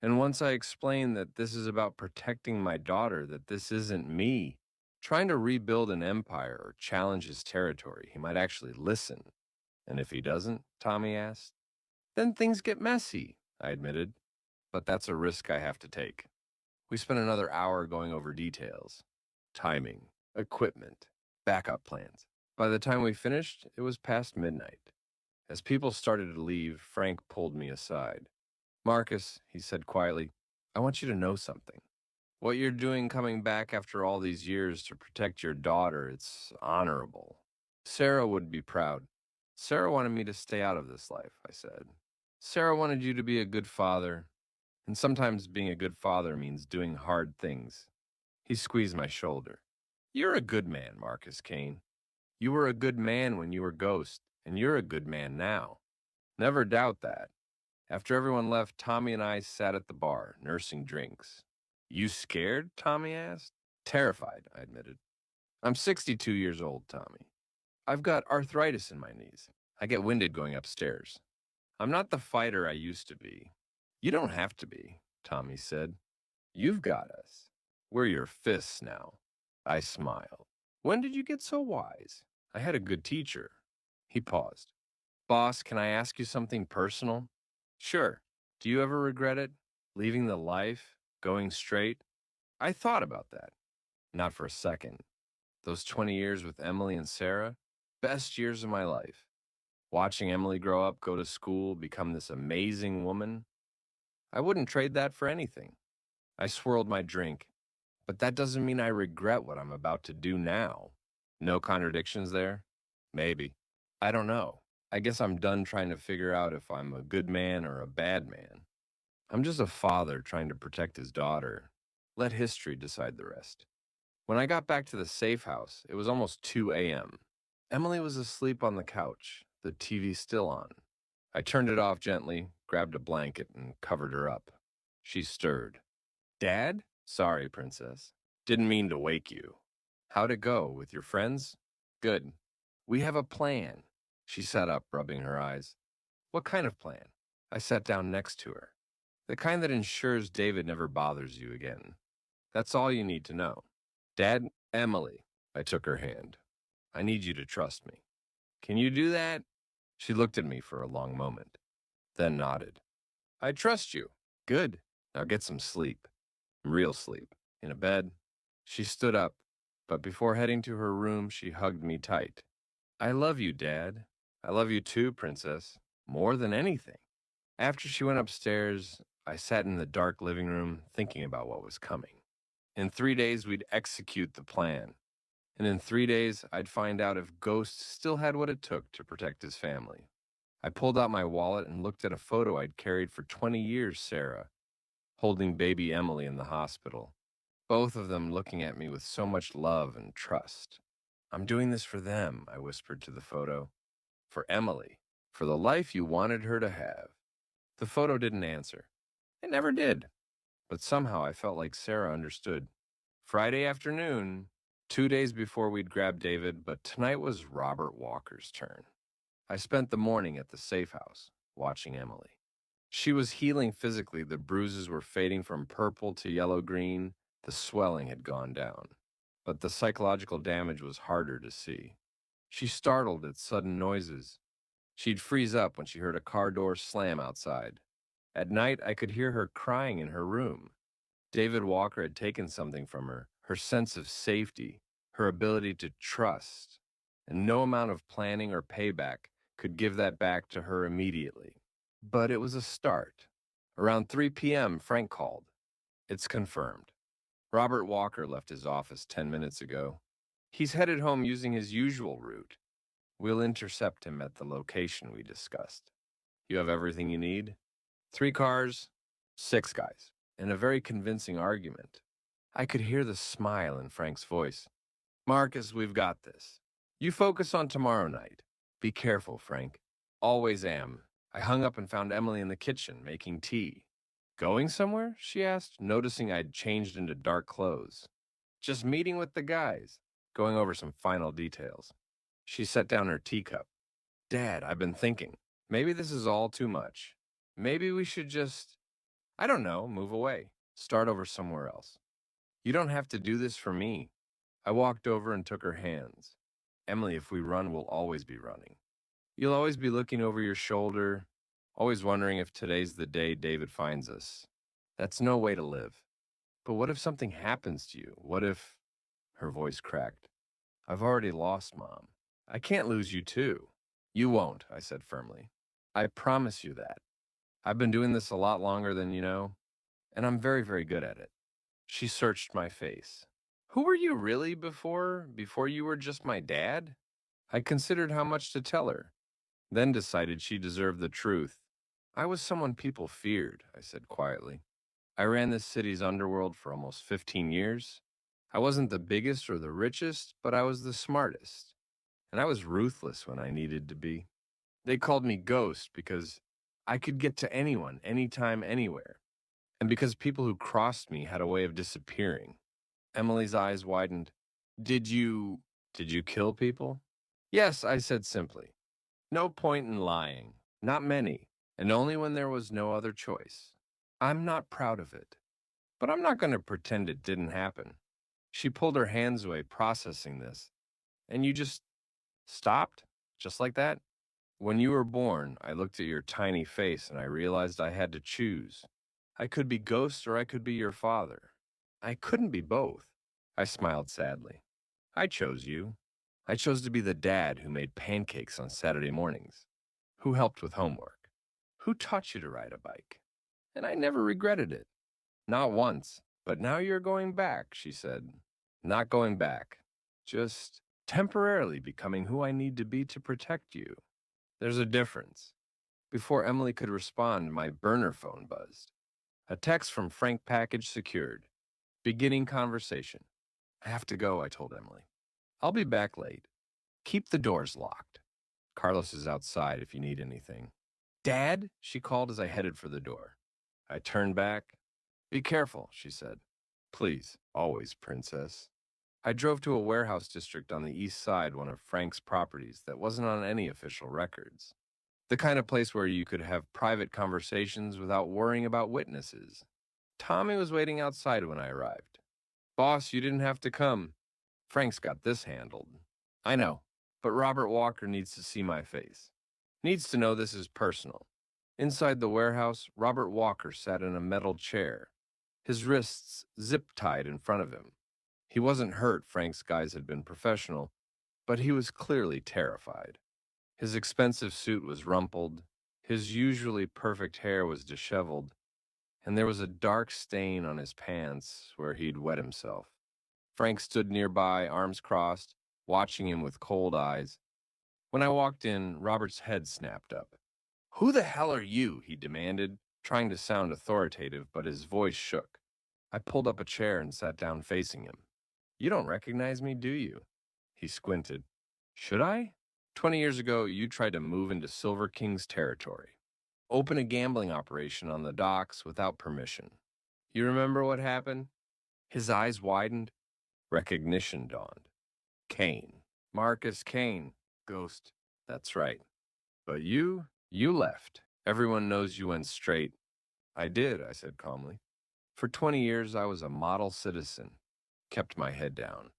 And once I explain that this is about protecting my daughter, that this isn't me trying to rebuild an empire or challenge his territory, he might actually listen. And if he doesn't, Tommy asked, then things get messy, I admitted. But that's a risk I have to take. We spent another hour going over details, timing, equipment, backup plans. By the time we finished, it was past midnight. As people started to leave, Frank pulled me aside. Marcus, he said quietly, I want you to know something. What you're doing coming back after all these years to protect your daughter, it's honorable. Sarah would be proud. Sarah wanted me to stay out of this life, I said. Sarah wanted you to be a good father, and sometimes being a good father means doing hard things. He squeezed my shoulder. You're a good man, Marcus Kane. You were a good man when you were Ghost, and you're a good man now. Never doubt that. After everyone left, Tommy and I sat at the bar, nursing drinks. You scared? Tommy asked. Terrified, I admitted. I'm 62 years old, Tommy. I've got arthritis in my knees. I get winded going upstairs. I'm not the fighter I used to be. You don't have to be, Tommy said. You've got us. We're your fists now. I smiled. When did you get so wise? I had a good teacher. He paused. Boss, can I ask you something personal? Sure. Do you ever regret it? Leaving the life? Going straight? I thought about that. Not for a second. Those 20 years with Emily and Sarah? Best years of my life. Watching Emily grow up, go to school, become this amazing woman. I wouldn't trade that for anything. I swirled my drink. But that doesn't mean I regret what I'm about to do now. No contradictions there? Maybe. I don't know. I guess I'm done trying to figure out if I'm a good man or a bad man. I'm just a father trying to protect his daughter. Let history decide the rest. When I got back to the safe house, it was almost 2 a.m. Emily was asleep on the couch, the TV still on. I turned it off gently, grabbed a blanket, and covered her up. She stirred. Dad? Sorry, Princess. Didn't mean to wake you. How'd it go with your friends? Good. We have a plan. She sat up, rubbing her eyes. What kind of plan? I sat down next to her. The kind that ensures David never bothers you again. That's all you need to know. Dad, Emily. I took her hand. I need you to trust me. Can you do that? She looked at me for a long moment, then nodded. I trust you. Good. Now get some sleep. Real sleep. In a bed. She stood up, but before heading to her room, she hugged me tight. I love you, Dad. I love you too, Princess. More than anything. After she went upstairs, I sat in the dark living room thinking about what was coming. In 3 days, we'd execute the plan. And in 3 days, I'd find out if Ghost still had what it took to protect his family. I pulled out my wallet and looked at a photo I'd carried for 20 years, Sarah, holding baby Emily in the hospital. Both of them looking at me with so much love and trust. I'm doing this for them, I whispered to the photo. For Emily. For the life you wanted her to have. The photo didn't answer. It never did. But somehow I felt like Sarah understood. Friday afternoon, 2 days before we'd grab David, but tonight was Robert Walker's turn. I spent the morning at the safe house, watching Emily. She was healing physically. The bruises were fading from purple to yellow-green. The swelling had gone down. But the psychological damage was harder to see. She startled at sudden noises. She'd freeze up when she heard a car door slam outside. At night, I could hear her crying in her room. David Walker had taken something from her sense of safety, her ability to trust, and no amount of planning or payback could give that back to her immediately. But it was a start. Around 3 p.m., Frank called. It's confirmed. Robert Walker left his office 10 minutes ago. He's headed home using his usual route. We'll intercept him at the location we discussed. You have everything you need? 3 cars, 6 guys, and a very convincing argument. I could hear the smile in Frank's voice. Marcus, we've got this. You focus on tomorrow night. Be careful, Frank. Always am. I hung up and found Emily in the kitchen making tea. Going somewhere? She asked, noticing I'd changed into dark clothes. Just meeting with the guys, going over some final details. She set down her teacup. Dad, I've been thinking. Maybe this is all too much. Maybe we should just, I don't know, move away. Start over somewhere else. You don't have to do this for me. I walked over and took her hands. Emily, if we run, we'll always be running. You'll always be looking over your shoulder, always wondering if today's the day David finds us. That's no way to live. But what if something happens to you? What if... Her voice cracked. I've already lost Mom. I can't lose you too. You won't, I said firmly. I promise you that. I've been doing this a lot longer than you know, and I'm very, very good at it. She searched my face. Who were you really before you were just my dad? I considered how much to tell her, then decided she deserved the truth. I was someone people feared, I said quietly. I ran this city's underworld for almost 15 years. I wasn't the biggest or the richest, but I was the smartest. And I was ruthless when I needed to be. They called me Ghost because I could get to anyone, anytime, anywhere. And because people who crossed me had a way of disappearing. Emily's eyes widened. Did you kill people? Yes, I said simply. No point in lying. Not many. And only when there was no other choice. I'm not proud of it. But I'm not going to pretend it didn't happen. She pulled her hands away, processing this. And you just stopped? Just like that? When you were born, I looked at your tiny face and I realized I had to choose. I could be Ghost or I could be your father. I couldn't be both. I smiled sadly. I chose you. I chose to be the dad who made pancakes on Saturday mornings, who helped with homework, who taught you to ride a bike. And I never regretted it. Not once. But now you're going back, she said. Not going back. Just temporarily becoming who I need to be to protect you. There's a difference. Before Emily could respond, my burner phone buzzed. A text from Frank Package secured. Beginning conversation. I have to go, I told Emily. I'll be back late. Keep the doors locked. Carlos is outside if you need anything. Dad, she called as I headed for the door. I turned back. Be careful, she said. Please, always, princess. I drove to a warehouse district on the east side, one of Frank's properties that wasn't on any official records. The kind of place where you could have private conversations without worrying about witnesses. Tommy was waiting outside when I arrived. Boss, you didn't have to come. Frank's got this handled. I know, but Robert Walker needs to see my face. Needs to know this is personal. Inside the warehouse, Robert Walker sat in a metal chair, his wrists zip-tied in front of him. He wasn't hurt, Frank's guys had been professional, but he was clearly terrified. His expensive suit was rumpled, his usually perfect hair was disheveled, and there was a dark stain on his pants where he'd wet himself. Frank stood nearby, arms crossed, watching him with cold eyes. When I walked in, Robert's head snapped up. Who the hell are you? He demanded, trying to sound authoritative, but his voice shook. I pulled up a chair and sat down facing him. You don't recognize me, do you? He squinted. Should I? 20 years ago, you tried to move into Silver King's territory. Open a gambling operation on the docks without permission. You remember what happened? His eyes widened. Recognition dawned. Kane. Marcus Kane. Ghost. That's right. But you left. Everyone knows you went straight. I did, I said calmly. For 20 years, I was a model citizen. Kept my head down.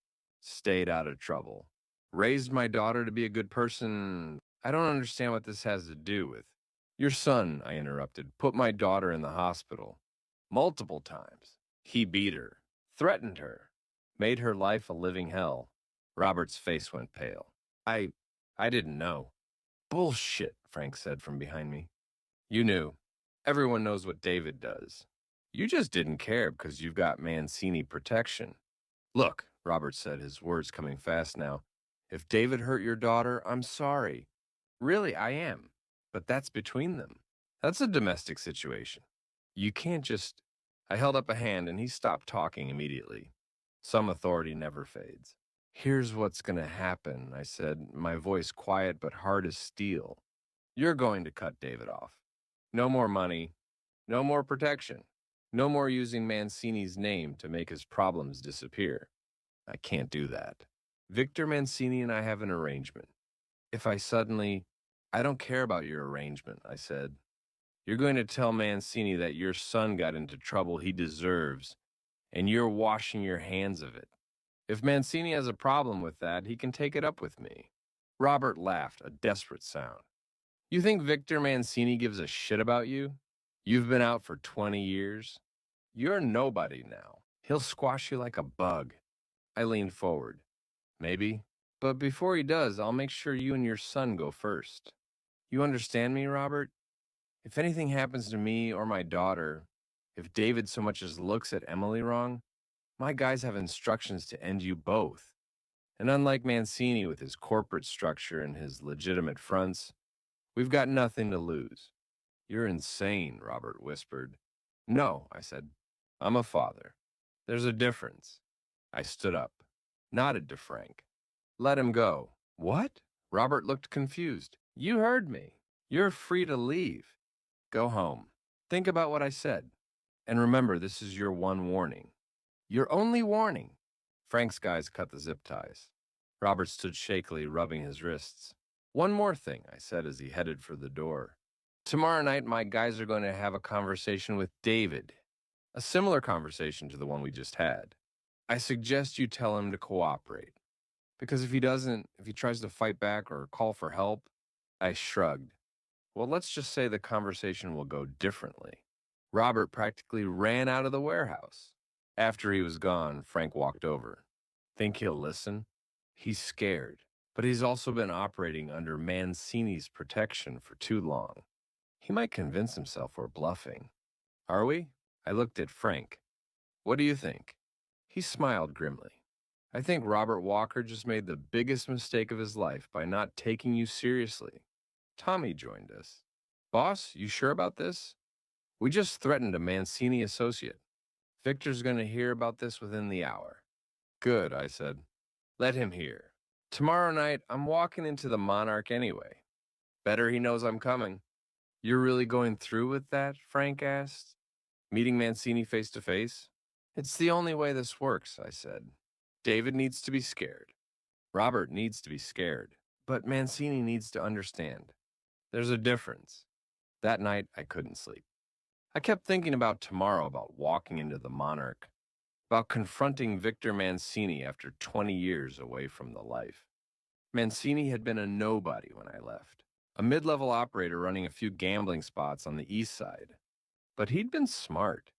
Stayed out of trouble. Raised my daughter to be a good person. I don't understand what this has to do with. Your son, I interrupted, put my daughter in the hospital. Multiple times. He beat her, threatened her, made her life a living hell. Robert's face went pale. I didn't know. Bullshit, Frank said from behind me. You knew. Everyone knows what David does. You just didn't care because you've got Mancini protection. Look, Robert said, his words coming fast now. If David hurt your daughter, I'm sorry. Really, I am. But that's between them. That's a domestic situation. You can't just. I held up a hand and he stopped talking immediately. Some authority never fades. Here's what's going to happen, I said, my voice quiet but hard as steel. You're going to cut David off. No more money. No more protection. No more using Mancini's name to make his problems disappear. I can't do that. Victor Mancini and I have an arrangement. If I don't care about your arrangement, I said. You're going to tell Mancini that your son got into trouble he deserves, and you're washing your hands of it. If Mancini has a problem with that, he can take it up with me. Robert laughed, a desperate sound. You think Victor Mancini gives a shit about you? You've been out for 20 years. You're nobody now. He'll squash you like a bug. I leaned forward. Maybe. But before he does, I'll make sure you and your son go first. You understand me, Robert? If anything happens to me or my daughter, if David so much as looks at Emily wrong, my guys have instructions to end you both. And unlike Mancini with his corporate structure and his legitimate fronts, we've got nothing to lose. You're insane, Robert whispered. No, I said. I'm a father. There's a difference. I stood up, nodded to Frank. Let him go. What? Robert looked confused. You heard me. You're free to leave. Go home. Think about what I said. And remember, this is your one warning. Your only warning. Frank's guys cut the zip ties. Robert stood shakily, rubbing his wrists. One more thing, I said as he headed for the door. Tomorrow night, my guys are going to have a conversation with David. A similar conversation to the one we just had. I suggest you tell him to cooperate. Because if he tries to fight back or call for help, I shrugged. Well, let's just say the conversation will go differently. Robert practically ran out of the warehouse. After he was gone, Frank walked over. Think he'll listen? He's scared, but he's also been operating under Mancini's protection for too long. He might convince himself we're bluffing. Are we? I looked at Frank. What do you think? He smiled grimly. I think Robert Walker just made the biggest mistake of his life by not taking you seriously. Tommy joined us. Boss, you sure about this? We just threatened a Mancini associate. Victor's going to hear about this within the hour. Good, I said. Let him hear. Tomorrow night, I'm walking into the Monarch anyway. Better he knows I'm coming. You're really going through with that? Frank asked. Meeting Mancini face to face? It's the only way this works, I said. David needs to be scared. Robert needs to be scared. But Mancini needs to understand. There's a difference. That night, I couldn't sleep. I kept thinking about tomorrow, about walking into the Monarch, about confronting Victor Mancini after 20 years away from the life. Mancini had been a nobody when I left, a mid-level operator running a few gambling spots on the east side. But he'd been smart,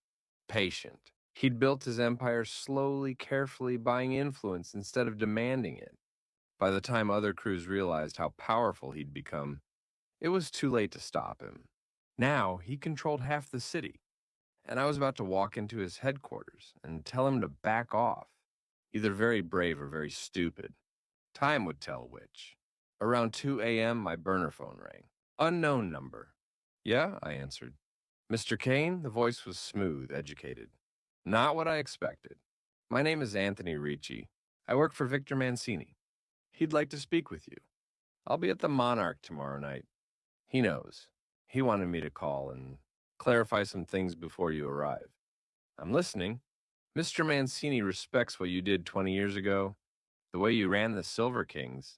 patient. He'd built his empire slowly, carefully, buying influence instead of demanding it. By the time other crews realized how powerful he'd become, it was too late to stop him. Now, he controlled half the city, and I was about to walk into his headquarters and tell him to back off, either very brave or very stupid. Time would tell which. Around 2 a.m., my burner phone rang. Unknown number. Yeah, I answered. Mr. Kane? The voice was smooth, educated. Not what I expected. My name is Anthony Ricci. I work for Victor Mancini. He'd like to speak with you. I'll be at the Monarch tomorrow night. He knows. He wanted me to call and clarify some things before you arrive. I'm listening. Mr. Mancini respects what you did 20 years ago, the way you ran the Silver Kings,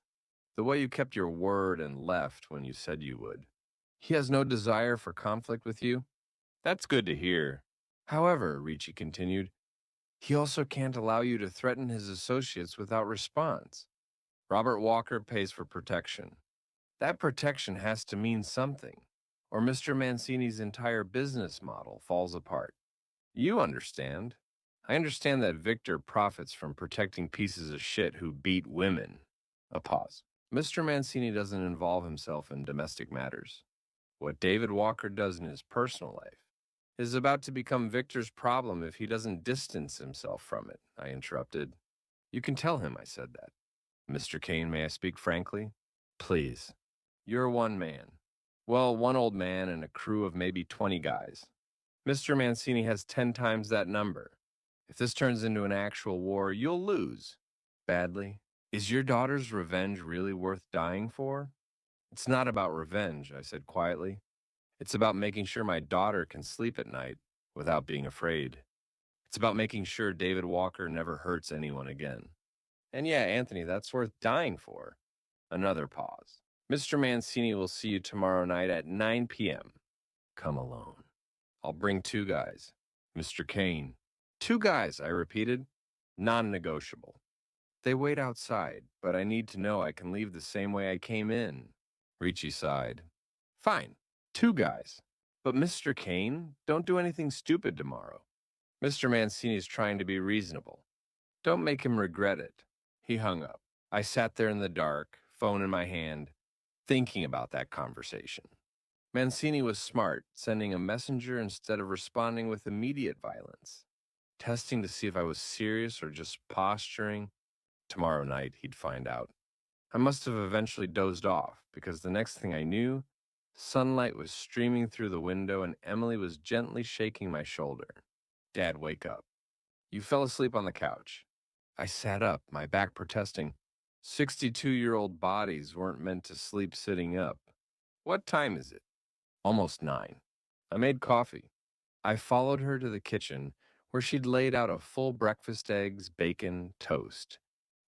the way you kept your word and left when you said you would. He has no desire for conflict with you. That's good to hear. However, Ricci continued, he also can't allow you to threaten his associates without response. Robert Walker pays for protection. That protection has to mean something, or Mr. Mancini's entire business model falls apart. You understand. I understand that Victor profits from protecting pieces of shit who beat women. A pause. Mr. Mancini doesn't involve himself in domestic matters. What David Walker does in his personal life is about to become Victor's problem if he doesn't distance himself from it, I interrupted. You can tell him I said that. Mr. Kane, may I speak frankly? Please. You're one man. Well, one old man and a crew of maybe 20 guys. Mr. Mancini has 10 times that number. If this turns into an actual war, you'll lose. Badly. Is your daughter's revenge really worth dying for? It's not about revenge, I said quietly. It's about making sure my daughter can sleep at night without being afraid. It's about making sure David Walker never hurts anyone again. And yeah, Anthony, that's worth dying for. Another pause. Mr. Mancini will see you tomorrow night at 9 p.m. Come alone. I'll bring 2 guys. Mr. Kane. 2 guys, I repeated. Non-negotiable. They wait outside, but I need to know I can leave the same way I came in. Ricci sighed. Fine, 2 guys. But Mr. Kane, don't do anything stupid tomorrow. Mr. Mancini's trying to be reasonable. Don't make him regret it. He hung up. I sat there in the dark, phone in my hand, thinking about that conversation. Mancini was smart, sending a messenger instead of responding with immediate violence. Testing to see if I was serious or just posturing. Tomorrow night, he'd find out. I must have eventually dozed off, because the next thing I knew, sunlight was streaming through the window and Emily was gently shaking my shoulder. Dad, wake up. You fell asleep on the couch. I sat up, my back protesting. 62-year-old bodies weren't meant to sleep sitting up. What time is it? Almost 9. I made coffee. I followed her to the kitchen, where she'd laid out a full breakfast: eggs, bacon, toast.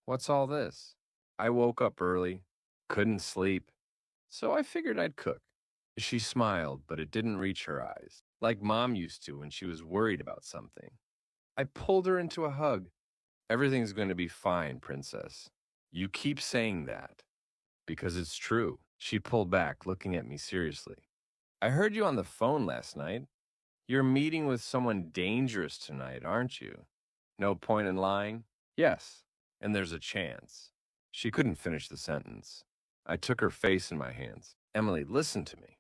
What's all this? I woke up early, couldn't sleep, so I figured I'd cook. She smiled, but it didn't reach her eyes, like Mom used to when she was worried about something. I pulled her into a hug. Everything's going to be fine, Princess. You keep saying that. Because it's true. She pulled back, looking at me seriously. I heard you on the phone last night. You're meeting with someone dangerous tonight, aren't you? No point in lying? Yes. And there's a chance. She couldn't finish the sentence. I took her face in my hands. Emily, listen to me.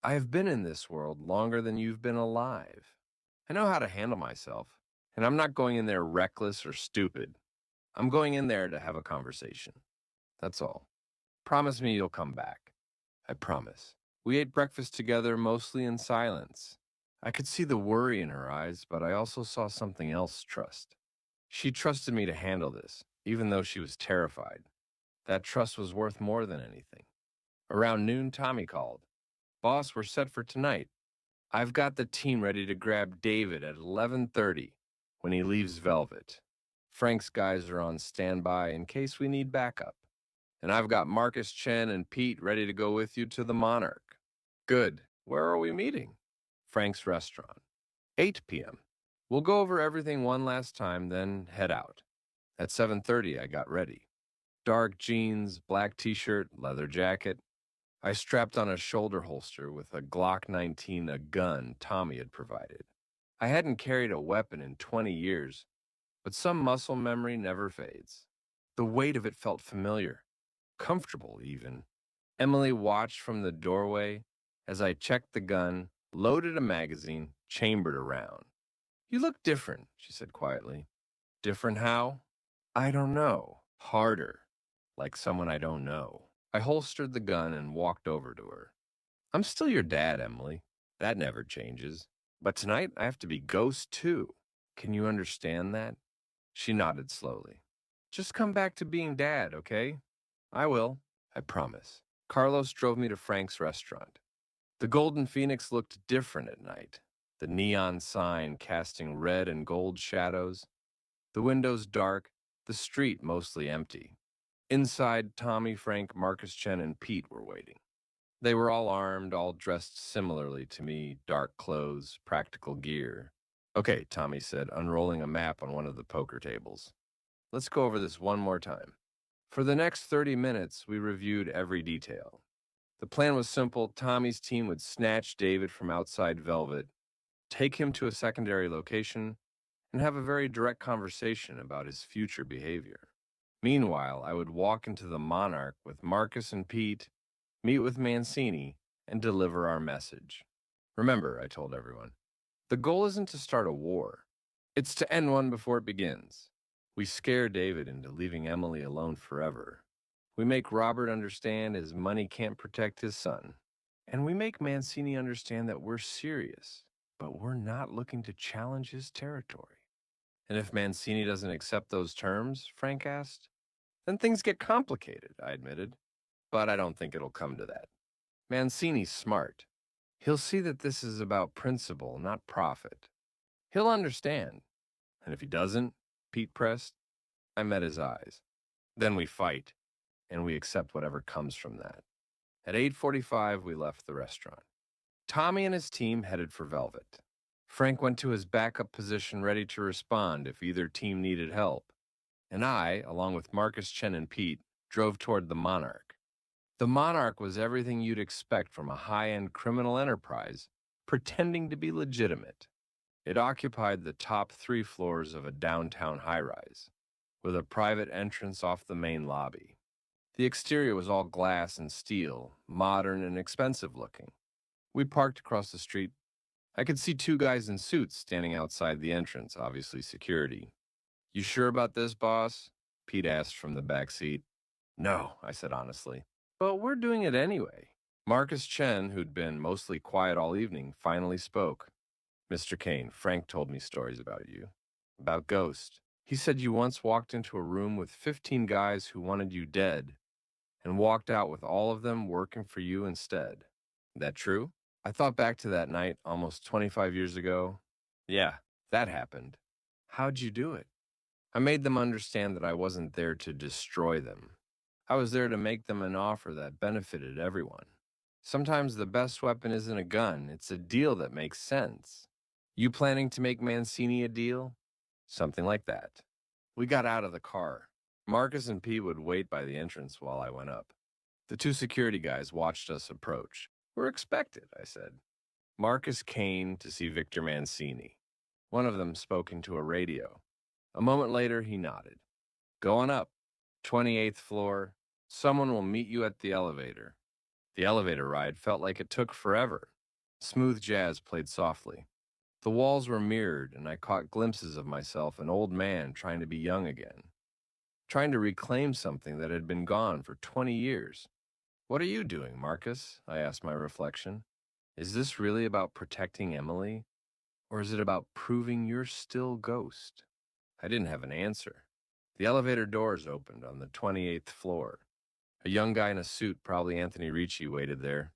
I have been in this world longer than you've been alive. I know how to handle myself, and I'm not going in there reckless or stupid. I'm going in there to have a conversation. That's all. Promise me you'll come back. I promise. We ate breakfast together, mostly in silence. I could see the worry in her eyes, but I also saw something else: trust. She trusted me to handle this, even though she was terrified. That trust was worth more than anything. Around noon, Tommy called. Boss, we're set for tonight. I've got the team ready to grab David at 11:30 when he leaves Velvet. Frank's guys are on standby in case we need backup. And I've got Marcus, Chen, and Pete ready to go with you to the Monarch. Good. Where are we meeting? Frank's restaurant. 8 p.m. We'll go over everything one last time, then head out. At 7:30, I got ready. Dark jeans, black t-shirt, leather jacket. I strapped on a shoulder holster with a Glock 19, a gun Tommy had provided. I hadn't carried a weapon in 20 years, but some muscle memory never fades. The weight of it felt familiar, comfortable even. Emily watched from the doorway as I checked the gun, loaded a magazine, chambered a round. You look different, she said quietly. Different how? I don't know. Harder. Like someone I don't know. I holstered the gun and walked over to her. I'm still your dad, Emily. That never changes. But tonight I have to be Ghost too. Can you understand that? She nodded slowly. Just come back to being dad, okay? I will. I promise. Carlos drove me to Frank's restaurant. The Golden Phoenix looked different at night. The neon sign casting red and gold shadows. The windows dark, the street mostly empty. Inside, Tommy, Frank, Marcus, Chen, and Pete were waiting. They were all armed, all dressed similarly to me, dark clothes, practical gear. Okay, Tommy said, unrolling a map on one of the poker tables. Let's go over this one more time. For the next 30 minutes, we reviewed every detail. The plan was simple. Tommy's team would snatch David from outside Velvet, take him to a secondary location, and have a very direct conversation about his future behavior. Meanwhile, I would walk into the Monarch with Marcus and Pete, meet with Mancini, and deliver our message. Remember, I told everyone, the goal isn't to start a war. It's to end one before it begins. We scare David into leaving Emily alone forever. We make Robert understand his money can't protect his son. And we make Mancini understand that we're serious, but we're not looking to challenge his territory. And if Mancini doesn't accept those terms, Frank asked, then things get complicated, I admitted. But I don't think it'll come to that. Mancini's smart. He'll see that this is about principle, not profit. He'll understand. And if he doesn't, Pete pressed, I met his eyes. Then we fight, and we accept whatever comes from that. At 8:45, we left the restaurant. Tommy and his team headed for Velvet. Frank went to his backup position ready to respond if either team needed help. And I, along with Marcus, Chen, and Pete, drove toward the Monarch. The Monarch was everything you'd expect from a high-end criminal enterprise, pretending to be legitimate. It occupied the top 3 floors of a downtown high-rise, with a private entrance off the main lobby. The exterior was all glass and steel, modern and expensive-looking. We parked across the street. I could see 2 guys in suits standing outside the entrance, obviously security. You sure about this, boss? Pete asked from the back seat. No, I said honestly. But we're doing it anyway. Marcus Chen, who'd been mostly quiet all evening, finally spoke. Mr. Kane, Frank told me stories about you. About Ghost. He said you once walked into a room with 15 guys who wanted you dead and walked out with all of them working for you instead. That true? I thought back to that night almost 25 years ago. Yeah, that happened. How'd you do it? I made them understand that I wasn't there to destroy them. I was there to make them an offer that benefited everyone. Sometimes the best weapon isn't a gun, it's a deal that makes sense. You planning to make Mancini a deal? Something like that. We got out of the car. Marcus and Pete would wait by the entrance while I went up. The 2 security guys watched us approach. We're expected, I said. Marcus came to see Victor Mancini. One of them spoke into a radio. A moment later, he nodded. Going up. 28th floor. Someone will meet you at the elevator. The elevator ride felt like it took forever. Smooth jazz played softly. The walls were mirrored, and I caught glimpses of myself, an old man trying to be young again. Trying to reclaim something that had been gone for 20 years. What are you doing, Marcus? I asked my reflection. Is this really about protecting Emily? Or is it about proving you're still Ghost? I didn't have an answer. The elevator doors opened on the 28th floor. A young guy in a suit, probably Anthony Ricci, waited there.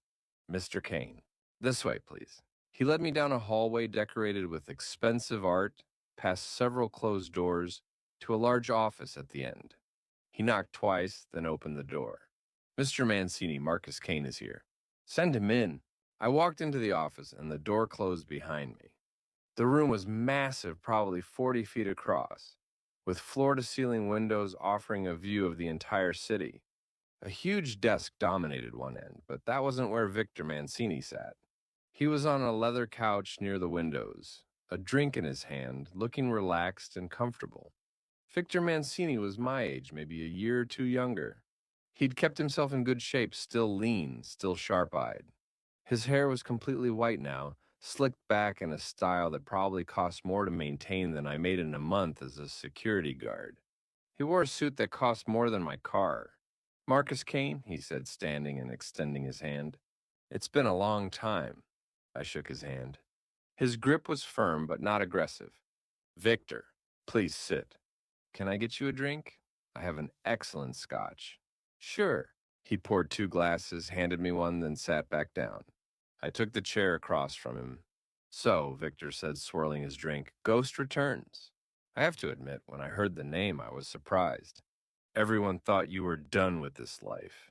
Mr. Kane. This way, please. He led me down a hallway decorated with expensive art, past several closed doors, to a large office at the end. He knocked twice, then opened the door. Mr. Mancini, Marcus Kane is here. Send him in. I walked into the office, and the door closed behind me. The room was massive, probably 40 feet across, with floor-to-ceiling windows offering a view of the entire city. A huge desk dominated one end, but that wasn't where Victor Mancini sat. He was on a leather couch near the windows, a drink in his hand, looking relaxed and comfortable. Victor Mancini was my age, maybe a year or 2 younger. He'd kept himself in good shape, still lean, still sharp-eyed. His hair was completely white now, slicked back in a style that probably cost more to maintain than I made in a month as a security guard. He wore a suit that cost more than my car. Marcus Kane, he said, standing and extending his hand. It's been a long time. I shook his hand. His grip was firm but not aggressive. Victor, please sit. Can I get you a drink? I have an excellent scotch. Sure. He poured 2 glasses, handed me one, then sat back down. I took the chair across from him. So, Victor said, swirling his drink, Ghost returns. I have to admit, when I heard the name, I was surprised. Everyone thought you were done with this life.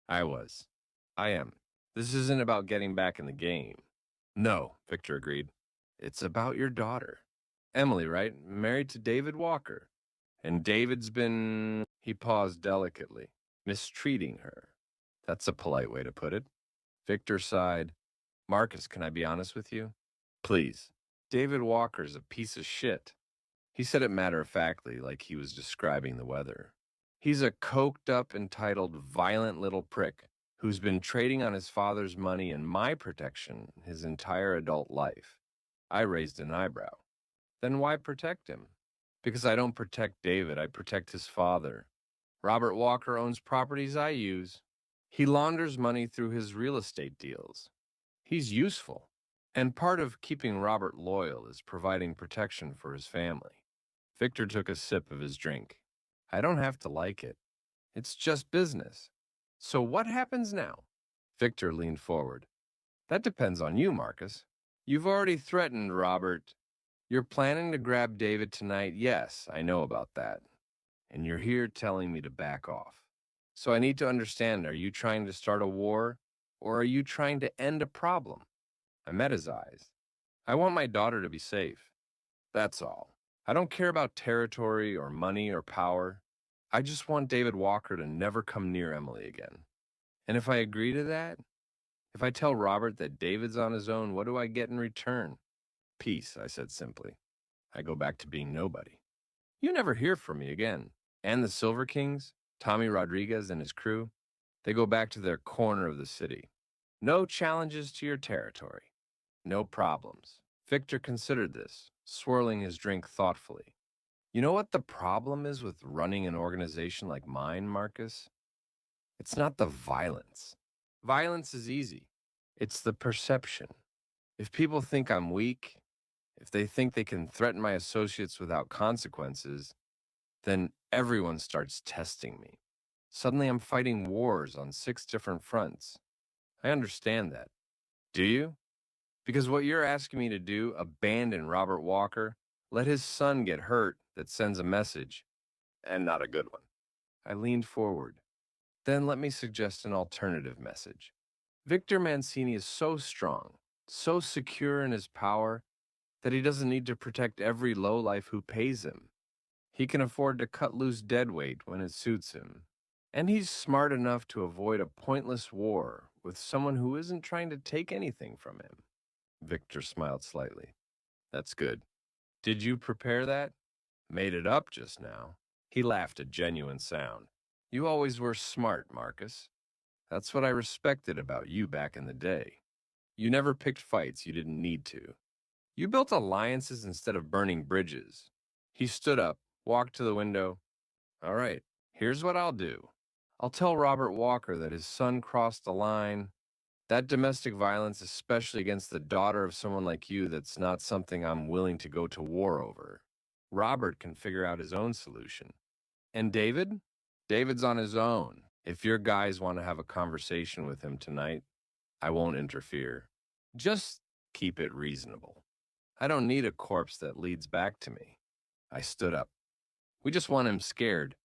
I was. I am. This isn't about getting back in the game. No, Victor agreed. It's about your daughter. Emily, right? Married to David Walker. And David's been, he paused delicately, mistreating her. That's a polite way to put it. Victor sighed. Marcus, can I be honest with you? Please. David Walker's a piece of shit. He said it matter-of-factly, like he was describing the weather. He's a coked-up, entitled, violent little prick who's been trading on his father's money and my protection his entire adult life. I raised an eyebrow. Then why protect him? Because I don't protect David, I protect his father. Robert Walker owns properties I use. He launders money through his real estate deals. He's useful. And part of keeping Robert loyal is providing protection for his family. Victor took a sip of his drink. I don't have to like it. It's just business. So what happens now? Victor leaned forward. That depends on you, Marcus. You've already threatened Robert. You're planning to grab David tonight. Yes, I know about that. And you're here telling me to back off. So I need to understand, are you trying to start a war, or are you trying to end a problem? I met his eyes. I want my daughter to be safe. That's all. I don't care about territory or money or power. I just want David Walker to never come near Emily again. And if I agree to that, if I tell Robert that David's on his own, what do I get in return? Peace, I said simply. I go back to being nobody. You never hear from me again. And the Silver Kings, Tommy Rodriguez and his crew, they go back to their corner of the city. No challenges to your territory. No problems. Victor considered this, swirling his drink thoughtfully. You know what the problem is with running an organization like mine, Marcus? It's not the violence. Violence is easy. It's the perception. If people think I'm weak, if they think they can threaten my associates without consequences, then everyone starts testing me. Suddenly I'm fighting wars on 6 different fronts. I understand that. Do you? Because what you're asking me to do, abandon Robert Walker, let his son get hurt, that sends a message, and not a good one. I leaned forward. Then let me suggest an alternative message. Victor Mancini is so strong, so secure in his power, that he doesn't need to protect every lowlife who pays him. He can afford to cut loose deadweight when it suits him. And he's smart enough to avoid a pointless war with someone who isn't trying to take anything from him. Victor smiled slightly. That's good. Did you prepare that? Made it up just now. He laughed a genuine sound. You always were smart, Marcus. That's what I respected about you back in the day. You never picked fights you didn't need to. You built alliances instead of burning bridges. He stood up, walked to the window. All right, here's what I'll do. I'll tell Robert Walker that his son crossed the line. That domestic violence, especially against the daughter of someone like you, that's not something I'm willing to go to war over. Robert can figure out his own solution. And David? David's on his own. If your guys want to have a conversation with him tonight, I won't interfere. Just keep it reasonable. I don't need a corpse that leads back to me. I stood up. We just want him scared.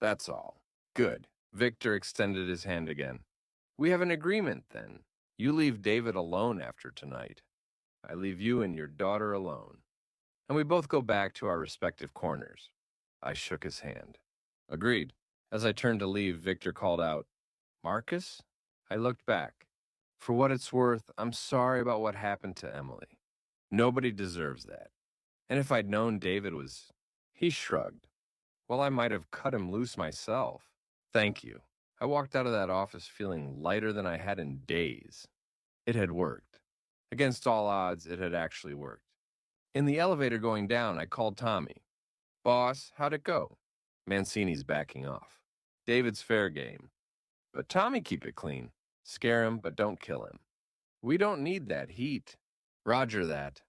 That's all. Good. Victor extended his hand again. We have an agreement, then. You leave David alone after tonight. I leave you and your daughter alone. And we both go back to our respective corners. I shook his hand. Agreed. As I turned to leave, Victor called out, Marcus? I looked back. For what it's worth, I'm sorry about what happened to Emily. Nobody deserves that. And if I'd known David was... He shrugged. Well, I might have cut him loose myself. Thank you. I walked out of that office feeling lighter than I had in days. It had worked. Against all odds, it had actually worked. In the elevator going down, I called Tommy. Boss, how'd it go? Mancini's backing off. David's fair game. But Tommy, keep it clean. Scare him, but don't kill him. We don't need that heat. Roger that.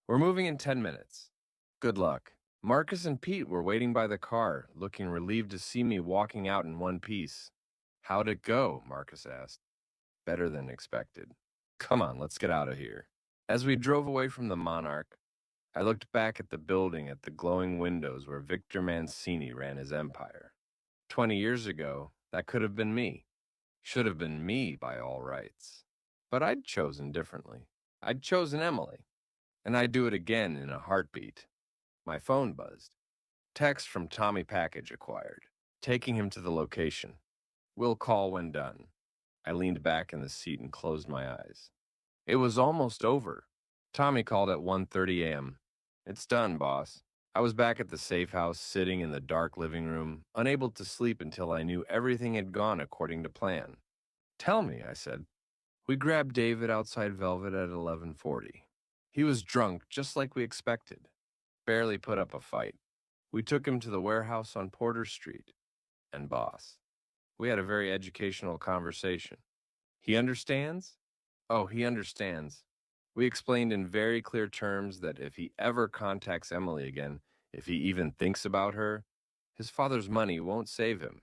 We're moving in 10 minutes. Good luck. Marcus and Pete were waiting by the car, looking relieved to see me walking out in one piece. How'd it go? Marcus asked. Better than expected. Come on, let's get out of here. As we drove away from the Monarch, I looked back at the building, at the glowing windows where Victor Mancini ran his empire. 20 years ago, that could have been me. Should have been me by all rights. But I'd chosen differently. I'd chosen Emily. And I'd do it again in a heartbeat. My phone buzzed. Text from Tommy, package acquired. Taking him to the location. Will call when done. I leaned back in the seat and closed my eyes. It was almost over. Tommy called at 1:30 a.m. It's done, boss. I was back at the safe house, sitting in the dark living room, unable to sleep until I knew everything had gone according to plan. Tell me, I said. We grabbed David outside Velvet at 11:40. He was drunk, just like we expected. Barely put up a fight. We took him to the warehouse on Porter Street. And boss, we had a very educational conversation. He understands? Oh, he understands. We explained in very clear terms that if he ever contacts Emily again, if he even thinks about her, his father's money won't save him.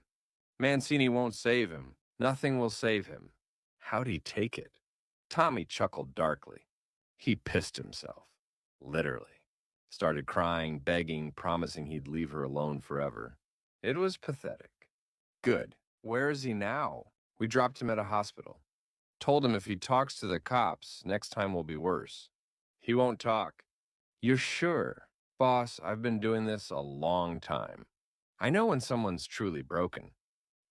Mancini won't save him. Nothing will save him. How'd he take it? Tommy chuckled darkly. He pissed himself. Literally. Started crying, begging, promising he'd leave her alone forever. It was pathetic. Good. Where is he now? We dropped him at a hospital. Told him if he talks to the cops, next time will be worse. He won't talk. You're sure? Boss, I've been doing this a long time. I know when someone's truly broken.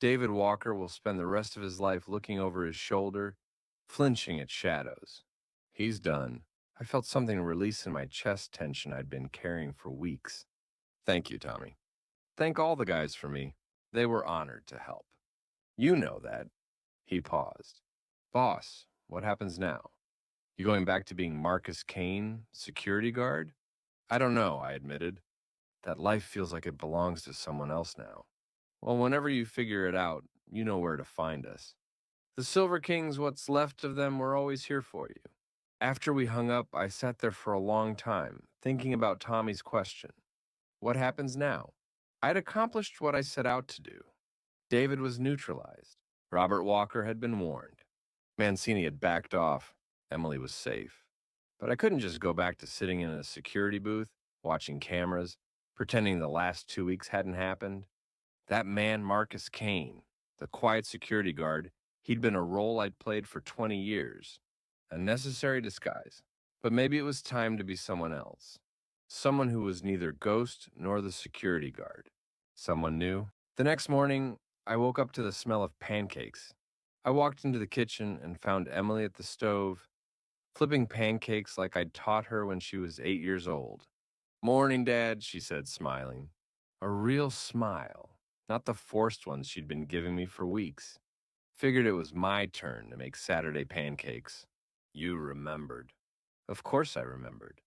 David Walker will spend the rest of his life looking over his shoulder, flinching at shadows. He's done. I felt something release in my chest tension I'd been carrying for weeks. Thank you, Tommy. Thank all the guys for me. They were honored to help. You know that. He paused. Boss, what happens now? You going back to being Marcus Kane, security guard? I don't know, I admitted. That life feels like it belongs to someone else now. Well, whenever you figure it out, you know where to find us. The Silver Kings, what's left of them, were always here for you. After we hung up, I sat there for a long time, thinking about Tommy's question. What happens now? I'd accomplished what I set out to do. David was neutralized. Robert Walker had been warned. Mancini had backed off. Emily was safe. But I couldn't just go back to sitting in a security booth, watching cameras, pretending the last 2 weeks hadn't happened. That man, Marcus Kane, the quiet security guard, he'd been a role I'd played for 20 years. A necessary disguise. But maybe it was time to be someone else. Someone who was neither Ghost nor the security guard. Someone new. The next morning, I woke up to the smell of pancakes. I walked into the kitchen and found Emily at the stove, flipping pancakes like I'd taught her when she was 8 years old. Morning, Dad, she said, smiling. A real smile, not the forced ones she'd been giving me for weeks. Figured it was my turn to make Saturday pancakes. You remembered. Of course I remembered.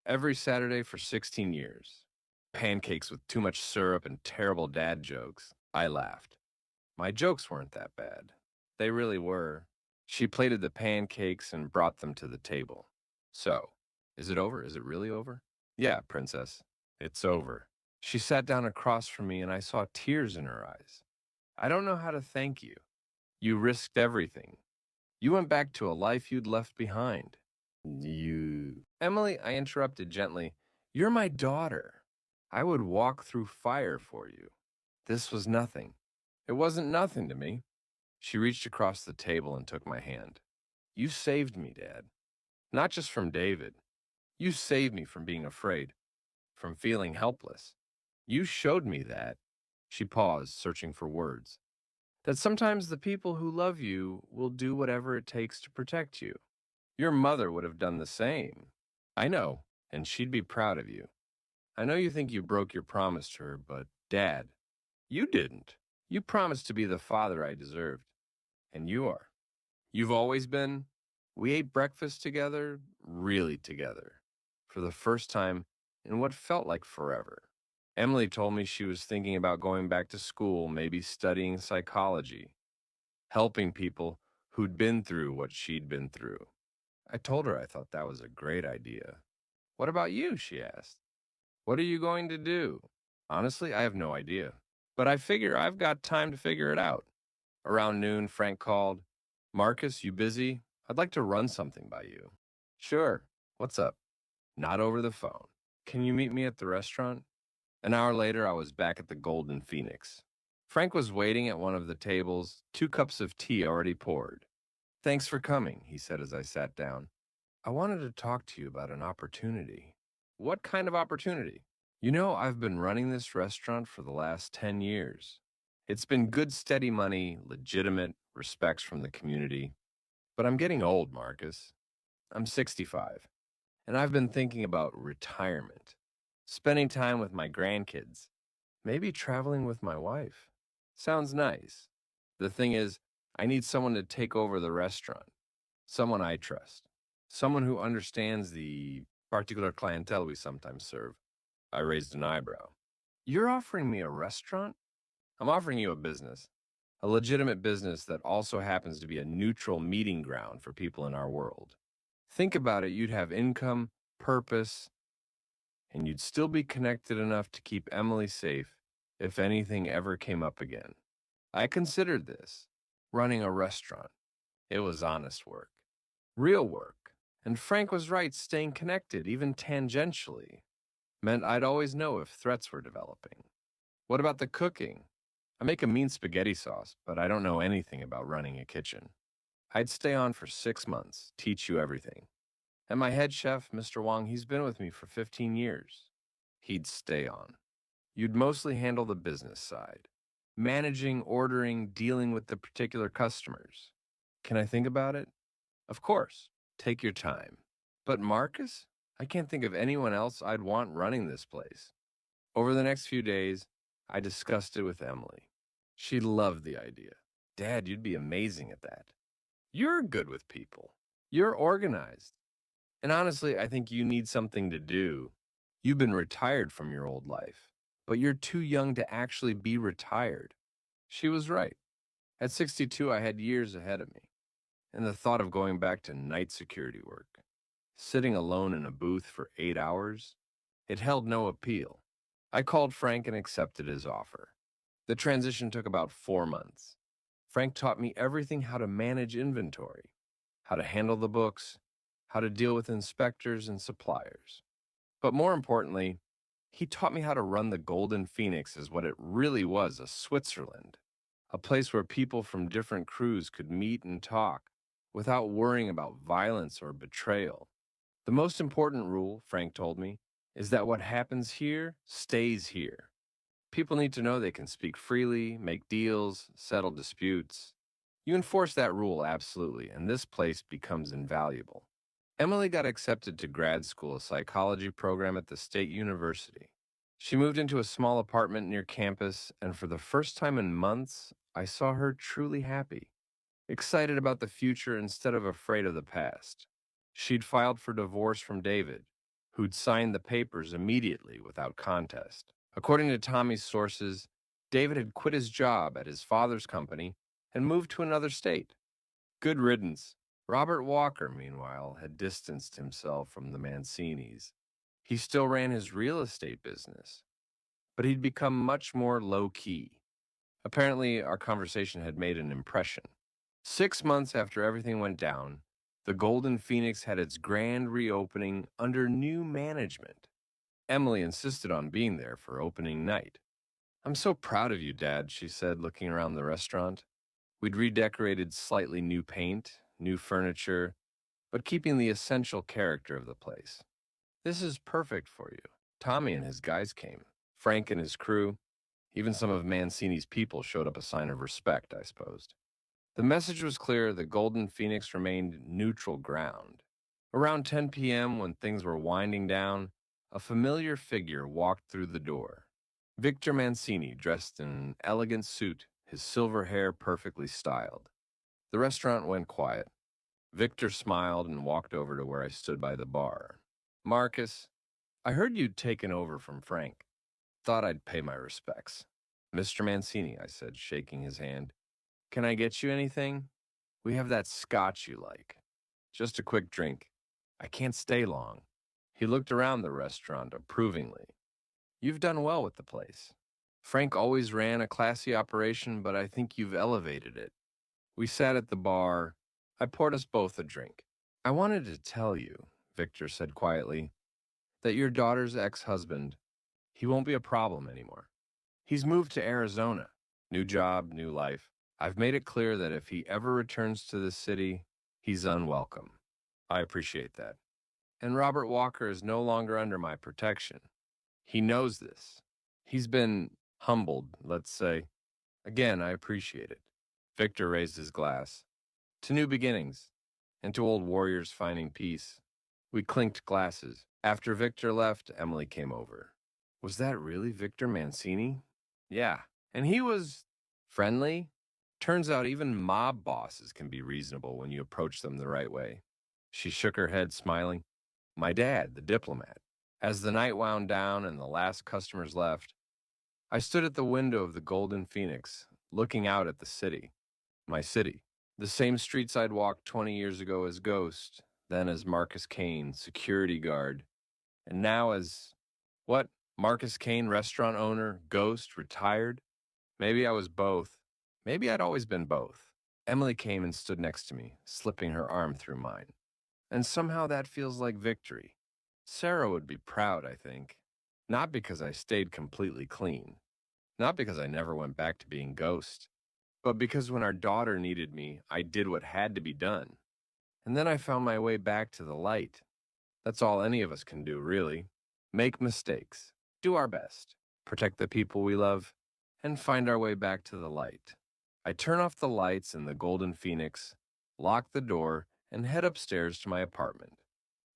Every Saturday for 16 years. Pancakes with too much syrup and terrible dad jokes. I laughed. My jokes weren't that bad. They really were. She plated the pancakes and brought them to the table. So, is it over? Is it really over? Yeah, Princess. It's over. She sat down across from me and I saw tears in her eyes. I don't know how to thank you. You risked everything. You went back to a life you'd left behind. Emily, I interrupted gently, you're my daughter. I would walk through fire for you. This was nothing. It wasn't nothing to me. She reached across the table and took my hand. You saved me, Dad. Not just from David. You saved me from being afraid, from feeling helpless. You showed me that. She paused, searching for words. That sometimes the people who love you will do whatever it takes to protect you. Your mother would have done the same. I know, and she'd be proud of you. I know you think you broke your promise to her, but, Dad, you didn't. You promised to be the father I deserved. And you are. You've always been. We ate breakfast together, really together, for the first time in what felt like forever. Emily told me she was thinking about going back to school, maybe studying psychology, helping people who'd been through what she'd been through. I told her I thought that was a great idea. What about you? She asked. What are you going to do? Honestly, I have no idea. But I figure I've got time to figure it out. Around noon, Frank called. Marcus, you busy? I'd like to run something by you. Sure. What's up? Not over the phone. Can you meet me at the restaurant? An hour later, I was back at the Golden Phoenix. Frank was waiting at one of the tables, 2 cups of tea already poured. Thanks for coming, he said as I sat down. I wanted to talk to you about an opportunity. What kind of opportunity? I've been running this restaurant for the last 10 years. It's been good, steady money, legitimate, respects from the community. But I'm getting old, Marcus. I'm 65, and I've been thinking about retirement, spending time with my grandkids, maybe traveling with my wife. Sounds nice. The thing is, I need someone to take over the restaurant, someone I trust, someone who understands the particular clientele we sometimes serve. I raised an eyebrow. You're offering me a restaurant? I'm offering you a business, a legitimate business that also happens to be a neutral meeting ground for people in our world. Think about it, you'd have income, purpose, and you'd still be connected enough to keep Emily safe if anything ever came up again. I considered this, running a restaurant. It was honest work, real work. And Frank was right, staying connected, even tangentially, meant I'd always know if threats were developing. What about the cooking? I make a mean spaghetti sauce, but I don't know anything about running a kitchen. I'd stay on for 6 months, teach you everything. And my head chef, Mr. Wong, he's been with me for 15 years. He'd stay on. You'd mostly handle the business side, managing, ordering, dealing with the particular customers. Can I think about it? Of course. Take your time. But Marcus? I can't think of anyone else I'd want running this place. Over the next few days, I discussed it with Emily. She loved the idea. Dad, you'd be amazing at that. You're good with people. You're organized. And honestly, I think you need something to do. You've been retired from your old life, but you're too young to actually be retired. She was right. At 62, I had years ahead of me. And the thought of going back to night security work, sitting alone in a booth for 8 hours, it held no appeal. I called Frank and accepted his offer. The transition took about 4 months. Frank taught me everything: how to manage inventory, how to handle the books, how to deal with inspectors and suppliers. But more importantly, he taught me how to run the Golden Phoenix as what it really was, a Switzerland, a place where people from different crews could meet and talk without worrying about violence or betrayal. The most important rule, Frank told me, is that what happens here stays here. People need to know they can speak freely, make deals, settle disputes. You enforce that rule absolutely, and this place becomes invaluable. Emily got accepted to grad school, a psychology program at the state university. She moved into a small apartment near campus, and for the first time in months, I saw her truly happy, excited about the future instead of afraid of the past. She'd filed for divorce from David, who'd signed the papers immediately without contest. According to Tommy's sources, David had quit his job at his father's company and moved to another state. Good riddance. Robert Walker, meanwhile, had distanced himself from the Mancinis. He still ran his real estate business, but he'd become much more low-key. Apparently, our conversation had made an impression. 6 months after everything went down, the Golden Phoenix had its grand reopening under new management. Emily insisted on being there for opening night. "I'm so proud of you, Dad," she said, looking around the restaurant. We'd redecorated slightly new paint, new furniture, but keeping the essential character of the place. "This is perfect for you." Tommy and his guys came. Frank and his crew. Even some of Mancini's people showed up, a sign of respect, I supposed. The message was clear: the Golden Phoenix remained neutral ground. Around 10 p.m., when things were winding down, a familiar figure walked through the door. Victor Mancini, dressed in an elegant suit, his silver hair perfectly styled. The restaurant went quiet. Victor smiled and walked over to where I stood by the bar. "Marcus, I heard you'd taken over from Frank. Thought I'd pay my respects." "Mr. Mancini," I said, shaking his hand, "can I get you anything? We have that scotch you like." "Just a quick drink. I can't stay long." He looked around the restaurant approvingly. "You've done well with the place. Frank always ran a classy operation, but I think you've elevated it." We sat at the bar. I poured us both a drink. "I wanted to tell you," Victor said quietly, "that your daughter's ex-husband, he won't be a problem anymore. He's moved to Arizona. New job, new life. I've made it clear that if he ever returns to this city, he's unwelcome." "I appreciate that." "And Robert Walker is no longer under my protection. He knows this. He's been humbled, let's say. Again, I appreciate it. Victor raised his glass. To new beginnings, and to old warriors finding peace. We clinked glasses. After Victor left, Emily came over. Was that really Victor Mancini? Yeah. And he was friendly. Turns out even mob bosses can be reasonable when you approach them the right way. She shook her head, smiling. My dad, the diplomat. As the night wound down and the last customers left, I stood at the window of the Golden Phoenix, looking out at the city. My city. The same streets I'd walked 20 years ago as Ghost, then as Marcus Kane, security guard, and now as, what, Marcus Kane, restaurant owner, Ghost, retired? Maybe I was both. Maybe I'd always been both. Emily came and stood next to me, slipping her arm through mine. And somehow that feels like victory. Sarah would be proud, I think. Not because I stayed completely clean. Not because I never went back to being Ghost. But because when our daughter needed me, I did what had to be done. And then I found my way back to the light. That's all any of us can do, really. Make mistakes, do our best, protect the people we love, and find our way back to the light. I turn off the lights in the Golden Phoenix, lock the door, and head upstairs to my apartment.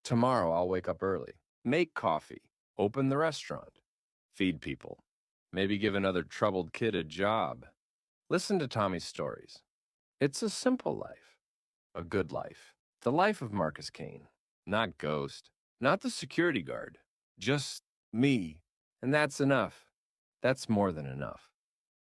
Tomorrow I'll wake up early, make coffee, open the restaurant, feed people, maybe give another troubled kid a job. Listen to Tommy's stories. It's a simple life, a good life. The life of Marcus Kane, not Ghost, not the security guard, just me. And that's enough. That's more than enough.